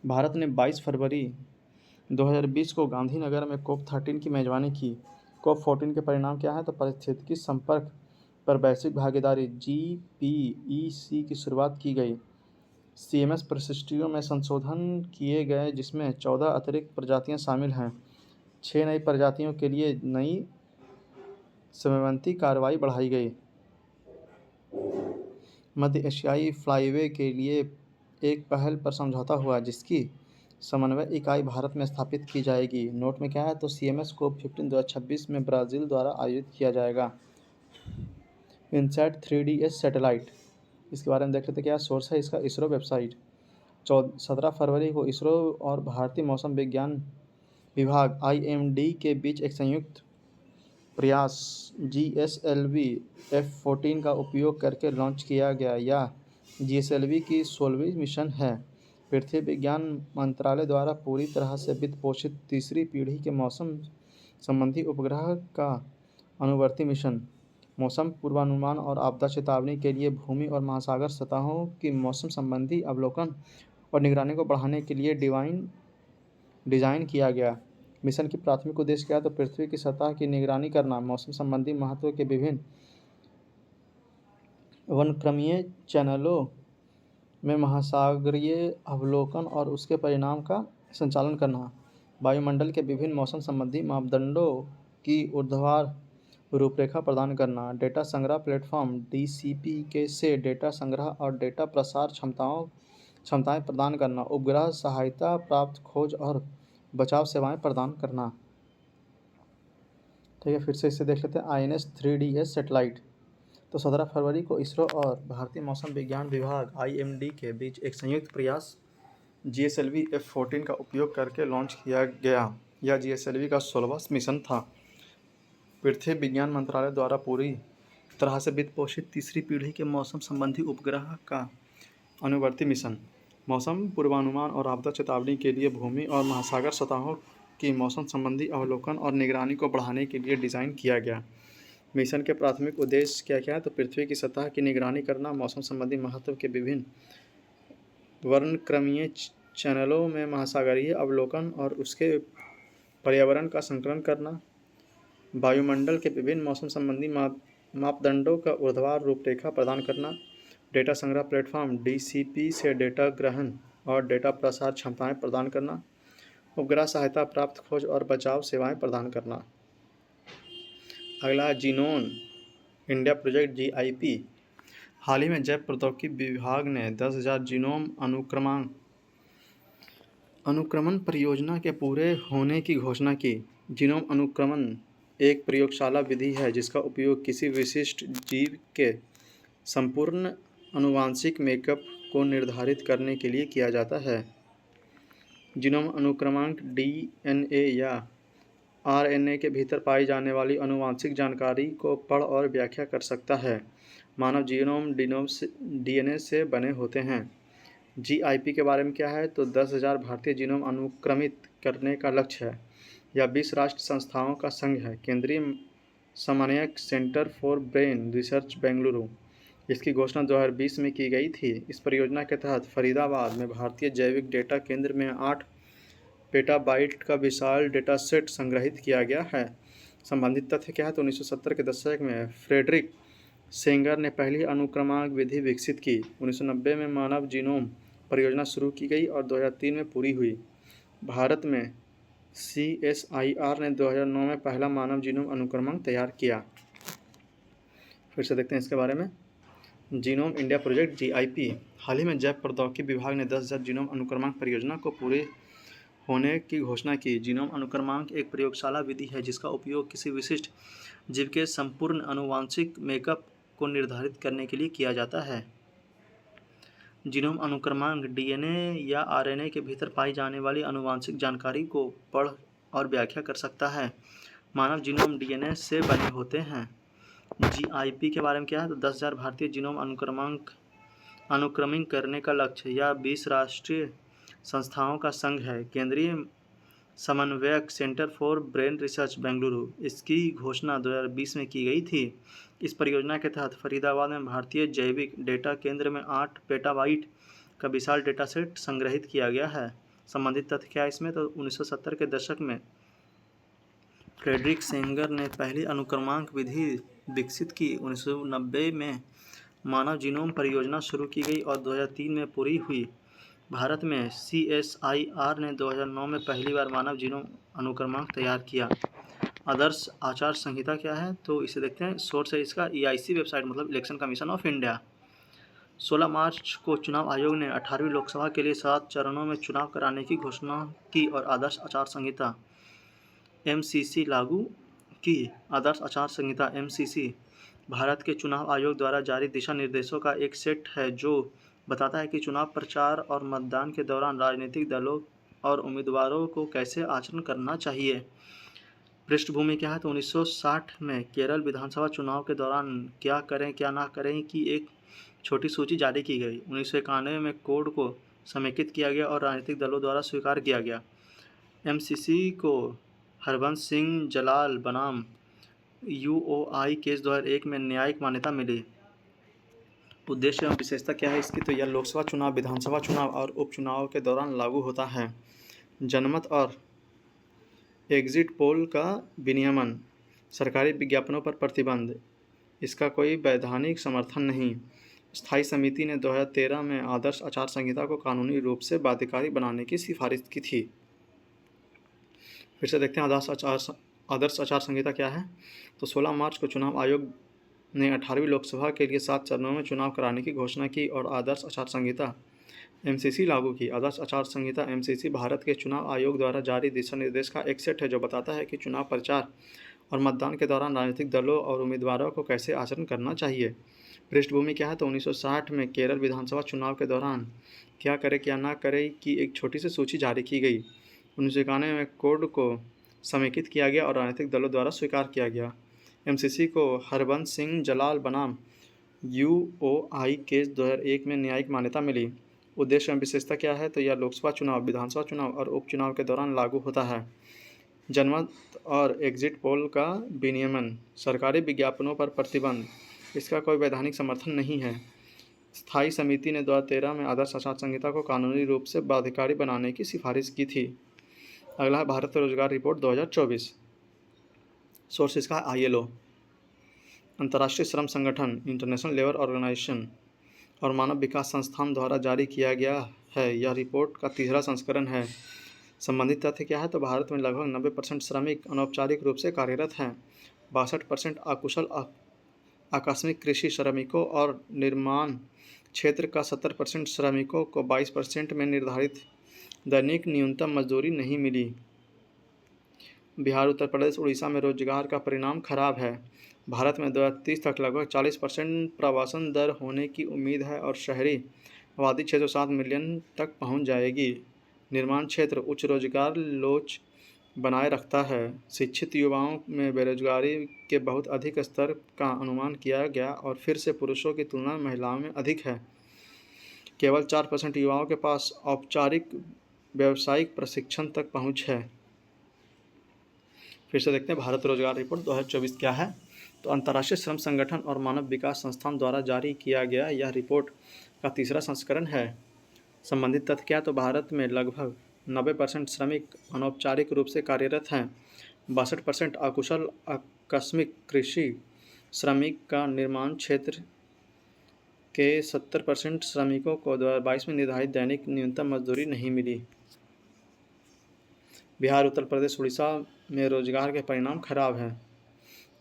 A: भारत ने 22 फरवरी 2020 को गांधीनगर में COP 13 की मेजबानी की। COP 14 के परिणाम क्या है? तो पारिस्थितिकी संपर्क पर वैश्विक भागीदारी GPEC की शुरुआत की गई। CMS परिशिष्टियों में संशोधन किए गए जिसमें 14 अतिरिक्त प्रजातियां शामिल हैं। 6 नई प्रजातियों के लिए नई समवंती कार्रवाई बढ़ाई गई। मध्य एशियाई फ्लाईवे के लिए एक पहल पर समझौता हुआ जिसकी समन्वय इकाई भारत में स्थापित की जाएगी। नोट में क्या है? तो CMS COP 15 2026 में ब्राज़ील द्वारा आयोजित किया जाएगा। इनसैट 3DS सैटेलाइट इसके बारे में देख लेते हैं। क्या सोर्स है इसका? इसरो वेबसाइट। 17 फरवरी को इसरो और भारतीय मौसम विज्ञान विभाग IMD के बीच एक संयुक्त प्रयास GSLV F-14 का उपयोग करके लॉन्च किया गया। यह GSLV की 16वीं मिशन है। पृथ्वी विज्ञान मंत्रालय द्वारा पूरी तरह से वित्त पोषित तीसरी पीढ़ी के मौसम संबंधी उपग्रह का अनुवर्ती मिशन। मौसम पूर्वानुमान और आपदा चेतावनी के लिए भूमि और महासागर सतहों की मौसम संबंधी अवलोकन और निगरानी को बढ़ाने के लिए डिज़ाइन किया गया। मिशन की प्राथमिक उद्देश्य क्या है? तो पृथ्वी की सतह की निगरानी करना, मौसम संबंधी महत्व के विभिन्न वर्णक्रमीय चैनलों में महासागरीय अवलोकन और उसके परिणाम का संचालन करना, वायुमंडल के विभिन्न मौसम संबंधी मापदंडों की ऊर्ध्वाधर रूपरेखा प्रदान करना, डेटा संग्रह प्लेटफॉर्म DCP के से डेटा संग्रह और डेटा प्रसार क्षमताएं प्रदान करना, उपग्रह सहायता प्राप्त खोज और बचाव सेवाएं प्रदान करना। ठीक है, फिर से इसे देख लेते हैं। INS 3DS satellite. तो 17 फरवरी को इसरो और भारतीय मौसम विज्ञान विभाग IMD के बीच एक संयुक्त प्रयास GSLV F-14 का उपयोग करके लॉन्च किया गया। यह GSLV का 16वां मिशन था। पृथ्वी विज्ञान मंत्रालय द्वारा पूरी तरह से वित्त पोषित तीसरी पीढ़ी के मौसम संबंधी उपग्रह का अनुवर्ती मिशन। मौसम पूर्वानुमान और आपदा चेतावनी के लिए भूमि और महासागर सतहों की मौसम संबंधी अवलोकन और निगरानी को बढ़ाने के लिए डिज़ाइन किया गया। मिशन के प्राथमिक उद्देश्य क्या क्या है? तो पृथ्वी की सतह की निगरानी करना, मौसम संबंधी महत्व के विभिन्न वर्णक्रमीय चैनलों में महासागरीय अवलोकन और उसके पर्यावरण का संकलन करना, वायुमंडल के विभिन्न मौसम संबंधी मापदंडों का ऊर्ध्वाधर रूपरेखा प्रदान करना, डेटा संग्रह प्लेटफॉर्म DCP से डेटा ग्रहण और डेटा प्रसार क्षमताएं प्रदान करना, उपग्रह सहायता प्राप्त खोज और बचाव सेवाएं प्रदान करना। अगला जीनोम इंडिया प्रोजेक्ट GIP। हाल ही में जैव प्रौद्योगिकी विभाग ने 10,000 जीनोम अनुक्रमण परियोजना के पूरे होने की घोषणा की। जीनोम अनुक्रमण एक प्रयोगशाला विधि है जिसका उपयोग किसी विशिष्ट जीव के संपूर्ण आनुवंशिक मेकअप को निर्धारित करने के लिए किया जाता है। जीनोम अनुक्रमांक DNA या RNA के भीतर पाई जाने वाली आनुवंशिक जानकारी को पढ़ और व्याख्या कर सकता है। मानव जीनोम DNA से बने होते हैं। GIP के बारे में क्या है? तो 10,000 भारतीय जीनोम अनुक्रमित करने का लक्ष्य है। यह 20 राष्ट्र संस्थाओं का संघ है। केंद्रीय समन्वयक centre for brain research Bengaluru. इसकी घोषणा 2020 में की गई थी। इस परियोजना के तहत फरीदाबाद में भारतीय जैविक डेटा केंद्र में 8 पेटाबाइट का विशाल डेटा सेट संग्रहित किया गया है। संबंधित तथ्य क्या है? तो 1970 के दशक में फ्रेडरिक सेंगर ने पहली अनुक्रमांक विधि विकसित की। 1990 में मानव जीनोम परियोजना शुरू की गई और 2003 में पूरी हुई। भारत में CSIR ने 2009 में पहला मानव जीनोम अनुक्रमांक तैयार किया। फिर से देखते हैं इसके बारे में। Genome India project GIP। हाल ही में जैव प्रौद्योगिकी विभाग ने 10,000 जीनोम अनुक्रमांक परियोजना को पूरे होने की घोषणा की। जीनोम अनुक्रमांक एक प्रयोगशाला विधि है जिसका उपयोग किसी विशिष्ट जीव के संपूर्ण आनुवंशिक मेकअप को निर्धारित करने के लिए किया जाता है। जीनोम अनुक्रमांक DNA या RNA के भीतर पाई जाने वाली आनुवंशिक जानकारी को पढ़ और व्याख्या कर सकता है। मानव जीनोम DNA से बने होते हैं। GIP के बारे में क्या है? तो 10,000 भारतीय जीनोम अनुक्रमित करने का लक्ष्य। यह 20 राष्ट्रीय संस्थाओं का संघ है। केंद्रीय समन्वयक centre for brain research Bengaluru. इसकी घोषणा 2020 में की गई थी। इस परियोजना के तहत फरीदाबाद में भारतीय जैविक डेटा केंद्र में 8 पेटाबाइट का विशाल डेटा सेट संग्रहित किया गया है। संबंधित तथ्य क्या है इसमें? तो 1970 के दशक में फ्रेडरिक सेंगर ने पहली अनुक्रमांक विधि विकसित की। 1990 में मानव जीनोम परियोजना शुरू की गई और 2003 में पूरी हुई। भारत में CSIR ने 2009 में पहली बार मानव जीनोम अनुक्रमांक तैयार किया। आदर्श आचार संहिता क्या है? तो इसे देखते हैं। सोर्स है इसका EIC वेबसाइट, मतलब इलेक्शन कमीशन ऑफ इंडिया। 16 मार्च को चुनाव आयोग ने 18वीं लोकसभा के लिए 7 चरणों में चुनाव कराने की घोषणा की और आदर्श आचार संहिता MCC लागू की आदर्श आचार संहिता (MCC) भारत के चुनाव आयोग द्वारा जारी दिशा निर्देशों का एक सेट है जो बताता है कि चुनाव प्रचार और मतदान के दौरान राजनीतिक दलों और उम्मीदवारों को कैसे आचरण करना चाहिए। पृष्ठभूमि क्या है तो 1960 में केरल विधानसभा चुनाव के दौरान क्या करें क्या ना करें की एक छोटी सूची जारी की गई। 1991 में कोड को समेकित किया गया और राजनीतिक दलों द्वारा स्वीकार किया गया। MCC को हरबंस सिंह जलाल बनाम UOI केस 2001 में न्यायिक मान्यता मिली। उद्देश्य एवं विशेषता क्या है इसकी तो यह लोकसभा चुनाव, विधानसभा चुनाव और उपचुनाव के दौरान लागू होता है। जनमत और एग्जिट पोल का विनियमन, सरकारी विज्ञापनों पर प्रतिबंध, इसका कोई वैधानिक समर्थन नहीं। स्थायी समिति ने 2013 में आदर्श आचार संहिता को कानूनी रूप से बाध्यकारी बनाने की सिफारिश की थी। फिर से देखते हैं आदर्श आचार संहिता क्या है तो 16 मार्च को चुनाव आयोग ने 18वीं लोकसभा के लिए 7 चरणों में चुनाव कराने की घोषणा की और आदर्श आचार संहिता MCC लागू की। आदर्श आचार संहिता MCC भारत के चुनाव आयोग द्वारा जारी दिशा निर्देश का एक सेट है जो बताता है कि चुनाव प्रचार और मतदान के दौरान राजनीतिक दलों और उम्मीदवारों को कैसे आचरण करना चाहिए। पृष्ठभूमि क्या है तो 1960 में केरल विधानसभा चुनाव के दौरान क्या करे क्या ना करे की एक छोटी सी सूची जारी की गई। 1991 में कोड को समेकित किया गया और राजनीतिक दलों द्वारा स्वीकार किया गया। MCC को हरबंस सिंह जलाल बनाम UOI केस 2001 में न्यायिक मान्यता मिली। उद्देश्य एवं विशेषता क्या है तो यह लोकसभा चुनाव, विधानसभा चुनाव और उपचुनाव के दौरान लागू होता है। जनमत और एग्जिट पोल का विनियमन, सरकारी विज्ञापनों पर प्रतिबंध, इसका कोई वैधानिक समर्थन नहीं है। स्थायी समिति ने 2013 में आदर्श आचार संहिता को कानूनी रूप से बाध्यकारी बनाने की सिफारिश की थी। अगला है भारत रोजगार रिपोर्ट 2024। सोर्स इसका ILO, अंतर्राष्ट्रीय श्रम संगठन, इंटरनेशनल लेबर ऑर्गेनाइजेशन और मानव विकास संस्थान द्वारा जारी किया गया है। यह रिपोर्ट का तीसरा संस्करण है। संबंधित तथ्य क्या है तो भारत में लगभग 90% श्रमिक अनौपचारिक रूप से कार्यरत हैं। 62% अकुशल आकस्मिक कृषि श्रमिकों और निर्माण क्षेत्र का 70% श्रमिकों को 22% में निर्धारित दैनिक न्यूनतम मजदूरी नहीं मिली। बिहार, उत्तर प्रदेश, उड़ीसा में रोजगार का परिणाम खराब है। भारत में 2030 तक लगभग 40% प्रवासन दर होने की उम्मीद है और शहरी आबादी 607 मिलियन तक पहुंच जाएगी। निर्माण क्षेत्र उच्च रोजगार लोच बनाए रखता है। शिक्षित युवाओं में बेरोजगारी के बहुत अधिक स्तर का अनुमान किया गया और फिर से पुरुषों की तुलना में महिलाओं में अधिक है। केवल 4% युवाओं के पास औपचारिक व्यावसायिक प्रशिक्षण तक पहुंच है। फिर से देखते हैं भारत रोजगार रिपोर्ट 2024 क्या है तो अंतर्राष्ट्रीय श्रम संगठन और मानव विकास संस्थान द्वारा जारी किया गया यह रिपोर्ट का तीसरा संस्करण है। संबंधित तथ्य क्या तो भारत में लगभग 90% श्रमिक अनौपचारिक रूप से कार्यरत हैं। 62% अकुशल आकस्मिक कृषि श्रमिक का निर्माण क्षेत्र के 70% श्रमिकों को 2022 में निर्धारित दैनिक न्यूनतम मजदूरी नहीं मिली। बिहार, उत्तर प्रदेश, उड़ीसा में रोजगार के परिणाम खराब हैं।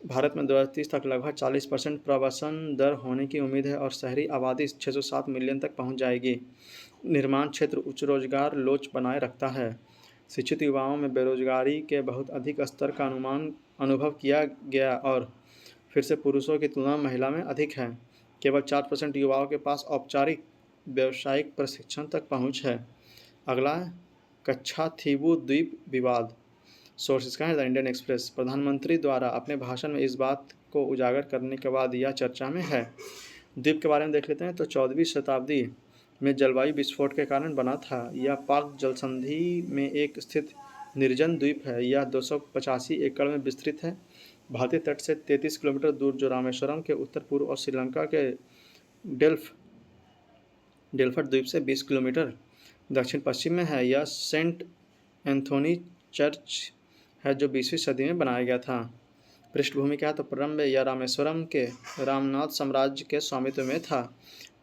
A: भारत में 2030 तक लगभग 40% प्रवासन दर होने की उम्मीद है और शहरी आबादी 607 मिलियन तक पहुंच जाएगी। निर्माण क्षेत्र उच्च रोजगार लोच बनाए रखता है। शिक्षित युवाओं में बेरोजगारी के बहुत अधिक स्तर का अनुभव किया गया और फिर से पुरुषों की तुलना में महिला में अधिक है। केवल 4% युवाओं के पास औपचारिक व्यावसायिक प्रशिक्षण तक पहुँच है। अगला कच्छाथीवू द्वीप विवाद। सोर्सेज का है द इंडियन एक्सप्रेस। प्रधानमंत्री द्वारा अपने भाषण में इस बात को उजागर करने के बाद यह चर्चा में है। द्वीप के बारे में देख लेते हैं तो 14वीं शताब्दी में जलवायु विस्फोट के कारण बना था। यह पाक जलसंधि में एक स्थित निर्जन द्वीप है। यह 285 एकड़ में विस्तृत है। भारतीय तट से 33 किलोमीटर दूर जो रामेश्वरम के उत्तर पूर्व और श्रीलंका के डेल्फट द्वीप से 20 किलोमीटर दक्षिण पश्चिम में है। यह सेंट एंथोनी चर्च है जो 20वीं सदी में बनाया गया था। पृष्ठभूमि क्या है तो प्रारंभ में यह रामेश्वरम के रामनाथ साम्राज्य के स्वामित्व में था।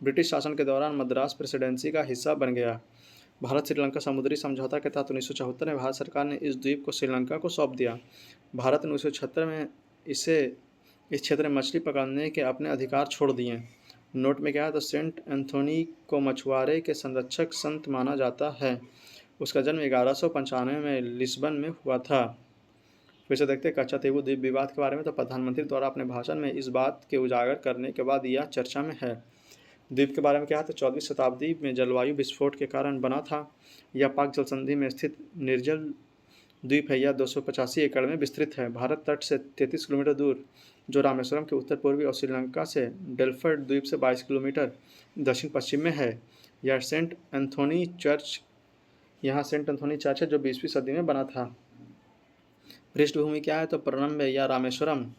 A: ब्रिटिश शासन के दौरान मद्रास प्रेसिडेंसी का हिस्सा बन गया। भारत श्रीलंका समुद्री समझौता के तहत 1974 में भारत सरकार ने इस द्वीप को श्रीलंका को सौंप दिया। भारत ने 1976 में इस क्षेत्र में मछली पकड़ने के अपने अधिकार छोड़ दिए। नोट में क्या है तो सेंट एंथोनी को मछुआरे के संरक्षक संत माना जाता है। उसका जन्म 1195 में लिस्बन में हुआ था। फिर से देखते हैं कच्छातीबू द्वीप विवाद के बारे में। तो प्रधानमंत्री द्वारा अपने भाषण में इस बात के उजागर करने के बाद यह चर्चा में है। द्वीप के बारे में क्या है, तो 14वीं शताब्दी में जलवायु विस्फोट के कारण बना था। यह पाक जल संधि में स्थित निर्जल द्वीप है। यह 285 एकड़ में विस्तृत है। भारत तट से 33 किलोमीटर दूर, जो रामेश्वरम के उत्तर पूर्वी और श्रीलंका से डेल्फर्ड द्वीप से 22 किलोमीटर दक्षिण पश्चिम में है। यह सेंट एंथोनी चर्च है, जो 20वीं सदी में बना था। पृष्ठभूमि क्या है, तो प्रारंभ या रामेश्वरम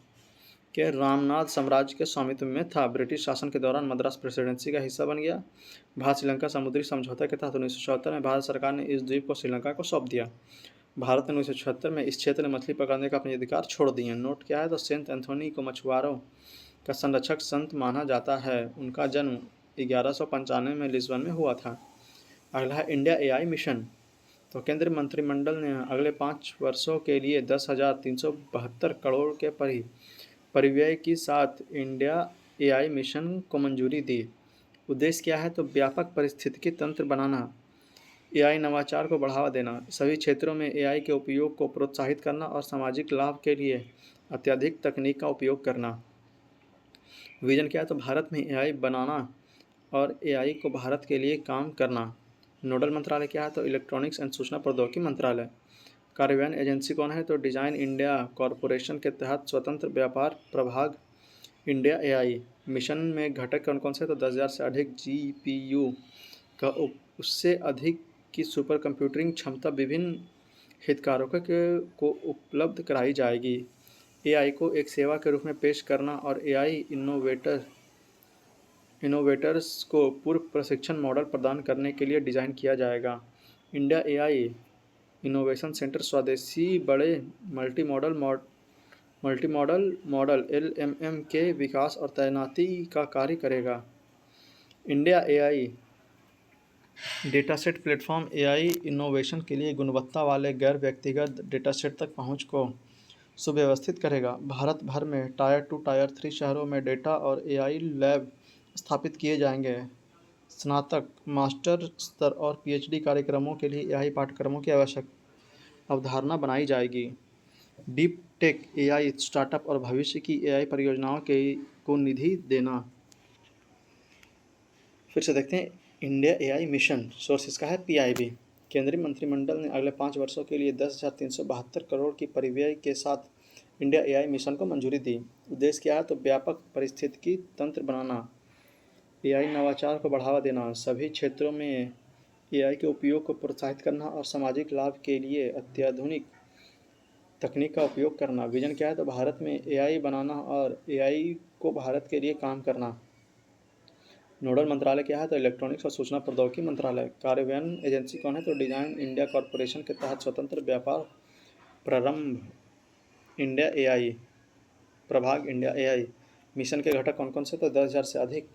A: के रामनाथ साम्राज्य के स्वामित्व में था। ब्रिटिश शासन के दौरान मद्रास प्रेसिडेंसी का हिस्सा बन गया। भारत श्रीलंका समुद्री समझौता के तहत 1974 में भारत सरकार ने इस द्वीप को श्रीलंका को सौंप दिया। भारत ने 1976 में इस क्षेत्र में मछली पकड़ने का अपने अधिकार छोड़ दिए। नोट क्या है, तो सेंट एंथोनी को मछुआरों का संरक्षक संत माना जाता है। उनका जन्म 1195 में लिस्बन में हुआ था। अगला है इंडिया एआई मिशन। तो केंद्रीय मंत्रिमंडल ने अगले 5 वर्षों के लिए 10,372 करोड़ के परिव्यय के साथ इंडिया एआई मिशन को मंजूरी दी। उद्देश्य क्या है, तो व्यापक पारिस्थितिकी तंत्र बनाना, एआई नवाचार को बढ़ावा देना, सभी क्षेत्रों में एआई के उपयोग को प्रोत्साहित करना और सामाजिक लाभ के लिए अत्यधिक तकनीक का उपयोग करना। विजन क्या है, तो भारत में एआई बनाना और एआई को भारत के लिए काम करना। नोडल मंत्रालय क्या है, तो इलेक्ट्रॉनिक्स एंड सूचना प्रौद्योगिकी मंत्रालय। कार्यान्वयन एजेंसी कौन है, तो डिजाइन इंडिया कॉरपोरेशन के तहत स्वतंत्र व्यापार प्रभाग इंडिया एआई। मिशन में घटक कौन कौन से, तो 10,000 से अधिक जीपीयू का उससे अधिक की सुपर कंप्यूटिंग क्षमता विभिन्न हितधारकों को उपलब्ध कराई जाएगी। एआई को एक सेवा के रूप में पेश करना और एआई इनोवेटर्स को पूर्व प्रशिक्षण मॉडल प्रदान करने के लिए डिज़ाइन किया जाएगा। इंडिया एआई इनोवेशन सेंटर स्वदेशी बड़े मल्टी मॉडल एलएमएम के विकास और तैनाती का कार्य करेगा। India AI dataset platform AI innovation के लिए गुणवत्ता वाले गैर व्यक्तिगत डेटासेट तक पहुंच को सुव्यवस्थित करेगा। भारत भर में टायर 2 टायर 3 शहरों में डेटा और एआई लैब स्थापित किए जाएंगे। स्नातक, मास्टर स्तर और पीएचडी कार्यक्रमों के लिए एआई पाठ्यक्रमों की आवश्यक अवधारणा बनाई जाएगी। डीप टेक एआई स्टार्टअप और भविष्य की एआई परियोजनाओं को निधि देना। फिर से देखते हैं इंडिया एआई मिशन। सोर्स इसका है पीआईबी। केंद्रीय मंत्रिमंडल ने अगले 5 वर्षों के लिए 10,372 करोड़ की परिव्यय के साथ इंडिया एआई मिशन को मंजूरी दी। उद्देश्य क्या है, तो व्यापक पारिस्थितिकी तंत्र बनाना, एआई नवाचार को बढ़ावा देना, सभी क्षेत्रों में एआई के उपयोग को प्रोत्साहित करना और सामाजिक लाभ के लिए अत्याधुनिक तकनीक का उपयोग करना। विजन क्या है, तो भारत में एआई बनाना और एआई को भारत के लिए काम करना। नोडल मंत्रालय क्या है, तो इलेक्ट्रॉनिक्स और सूचना प्रौद्योगिकी मंत्रालय। कार्यान्वयन एजेंसी कौन है, तो डिजाइन इंडिया कॉरपोरेशन के तहत स्वतंत्र व्यापार प्रारंभ इंडिया एआई प्रभाग इंडिया एआई। मिशन के घटक कौन कौन से, तो 10,000 से अधिक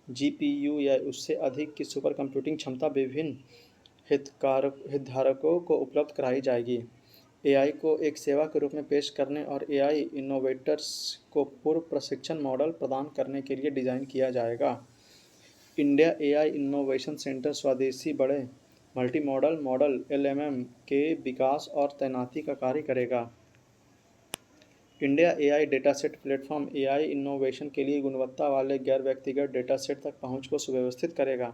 A: जीपीयू या उससे अधिक की सुपर कंप्यूटिंग क्षमता विभिन्न हितधारकों को उपलब्ध कराई जाएगी। एआई को एक सेवा के रूप में पेश करने और एआई इनोवेटर्स को पूर्व प्रशिक्षण मॉडल प्रदान करने के लिए डिज़ाइन किया जाएगा। इंडिया एआई इनोवेशन सेंटर स्वदेशी बड़े मल्टी मॉडल एलएमएम के विकास और तैनाती का कार्य करेगा। India AI dataset platform AI innovation के लिए गुणवत्ता वाले गैर व्यक्तिगत डेटासेट तक पहुंच को सुव्यवस्थित करेगा।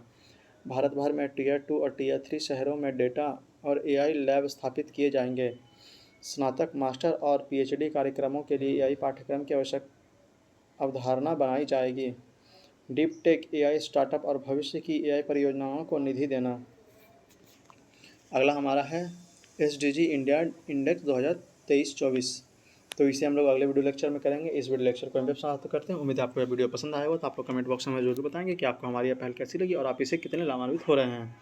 A: भारत भर में टीयर 2 और टीयर 3 शहरों में डेटा और एआई लैब स्थापित किए जाएंगे। स्नातक, मास्टर और पीएचडी कार्यक्रमों के लिए एआई पाठ्यक्रम की आवश्यक अवधारणा बनाई जाएगी। डीप टेक एआई स्टार्टअप और भविष्य की एआई परियोजनाओं को निधि देना। अगला हमारा है एसडीजी इंडिया इंडेक्स 2023-24। तो इसे हम लोग अगले वीडियो लेक्चर में करेंगे। इस वीडियो लेक्चर को हम पे समाप्त करते हैं। उम्मीद है आपको यह वीडियो पसंद आया हो, तो आप लोग कमेंट बॉक्स में जरूर बताएंगे कि आपको हमारी यह पहल कैसी लगी और आप इसे कितने लाभान्वित हो रहे हैं।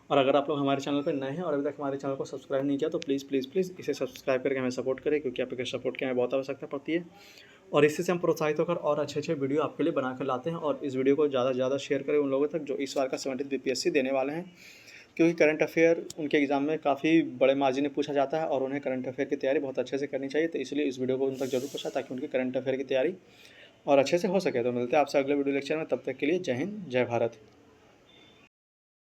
A: और अगर आप लोग हमारे चैनल पर नए हैं और अभी तक हमारे चैनल को सब्सक्राइब नहीं किया, तो प्लीज़ इसे सब्सक्राइब करके हमें सपोर्ट करें, क्योंकि आपके सपोर्ट की हमें बहुत आवश्यक्ता पड़ती है। और इससे हम प्रोत्साहित होकर और अच्छे वीडियो आपके लिए बना कर लाते हैं। और इस वीडियो को ज़्यादा से ज़्यादा शेयर करें उन लोगों तक जो इस बार का 70 बीपीएससी देने वाले हैं, क्योंकि करंट अफेयर उनके एग्ज़ाम में काफ़ी बड़े मार्जिन में पूछा जाता है और उन्हें करंट अफेयर की तैयारी बहुत अच्छे से करनी चाहिए। तो इसलिए इस वीडियो को उन तक जरूर पहुंचाएं, ताकि उनकी करंट अफेयर की तैयारी और अच्छे से हो सके। तो मिलते हैं आपसे अगले वीडियो लेक्चर में। तब तक के लिए जय हिंद, जय भारत।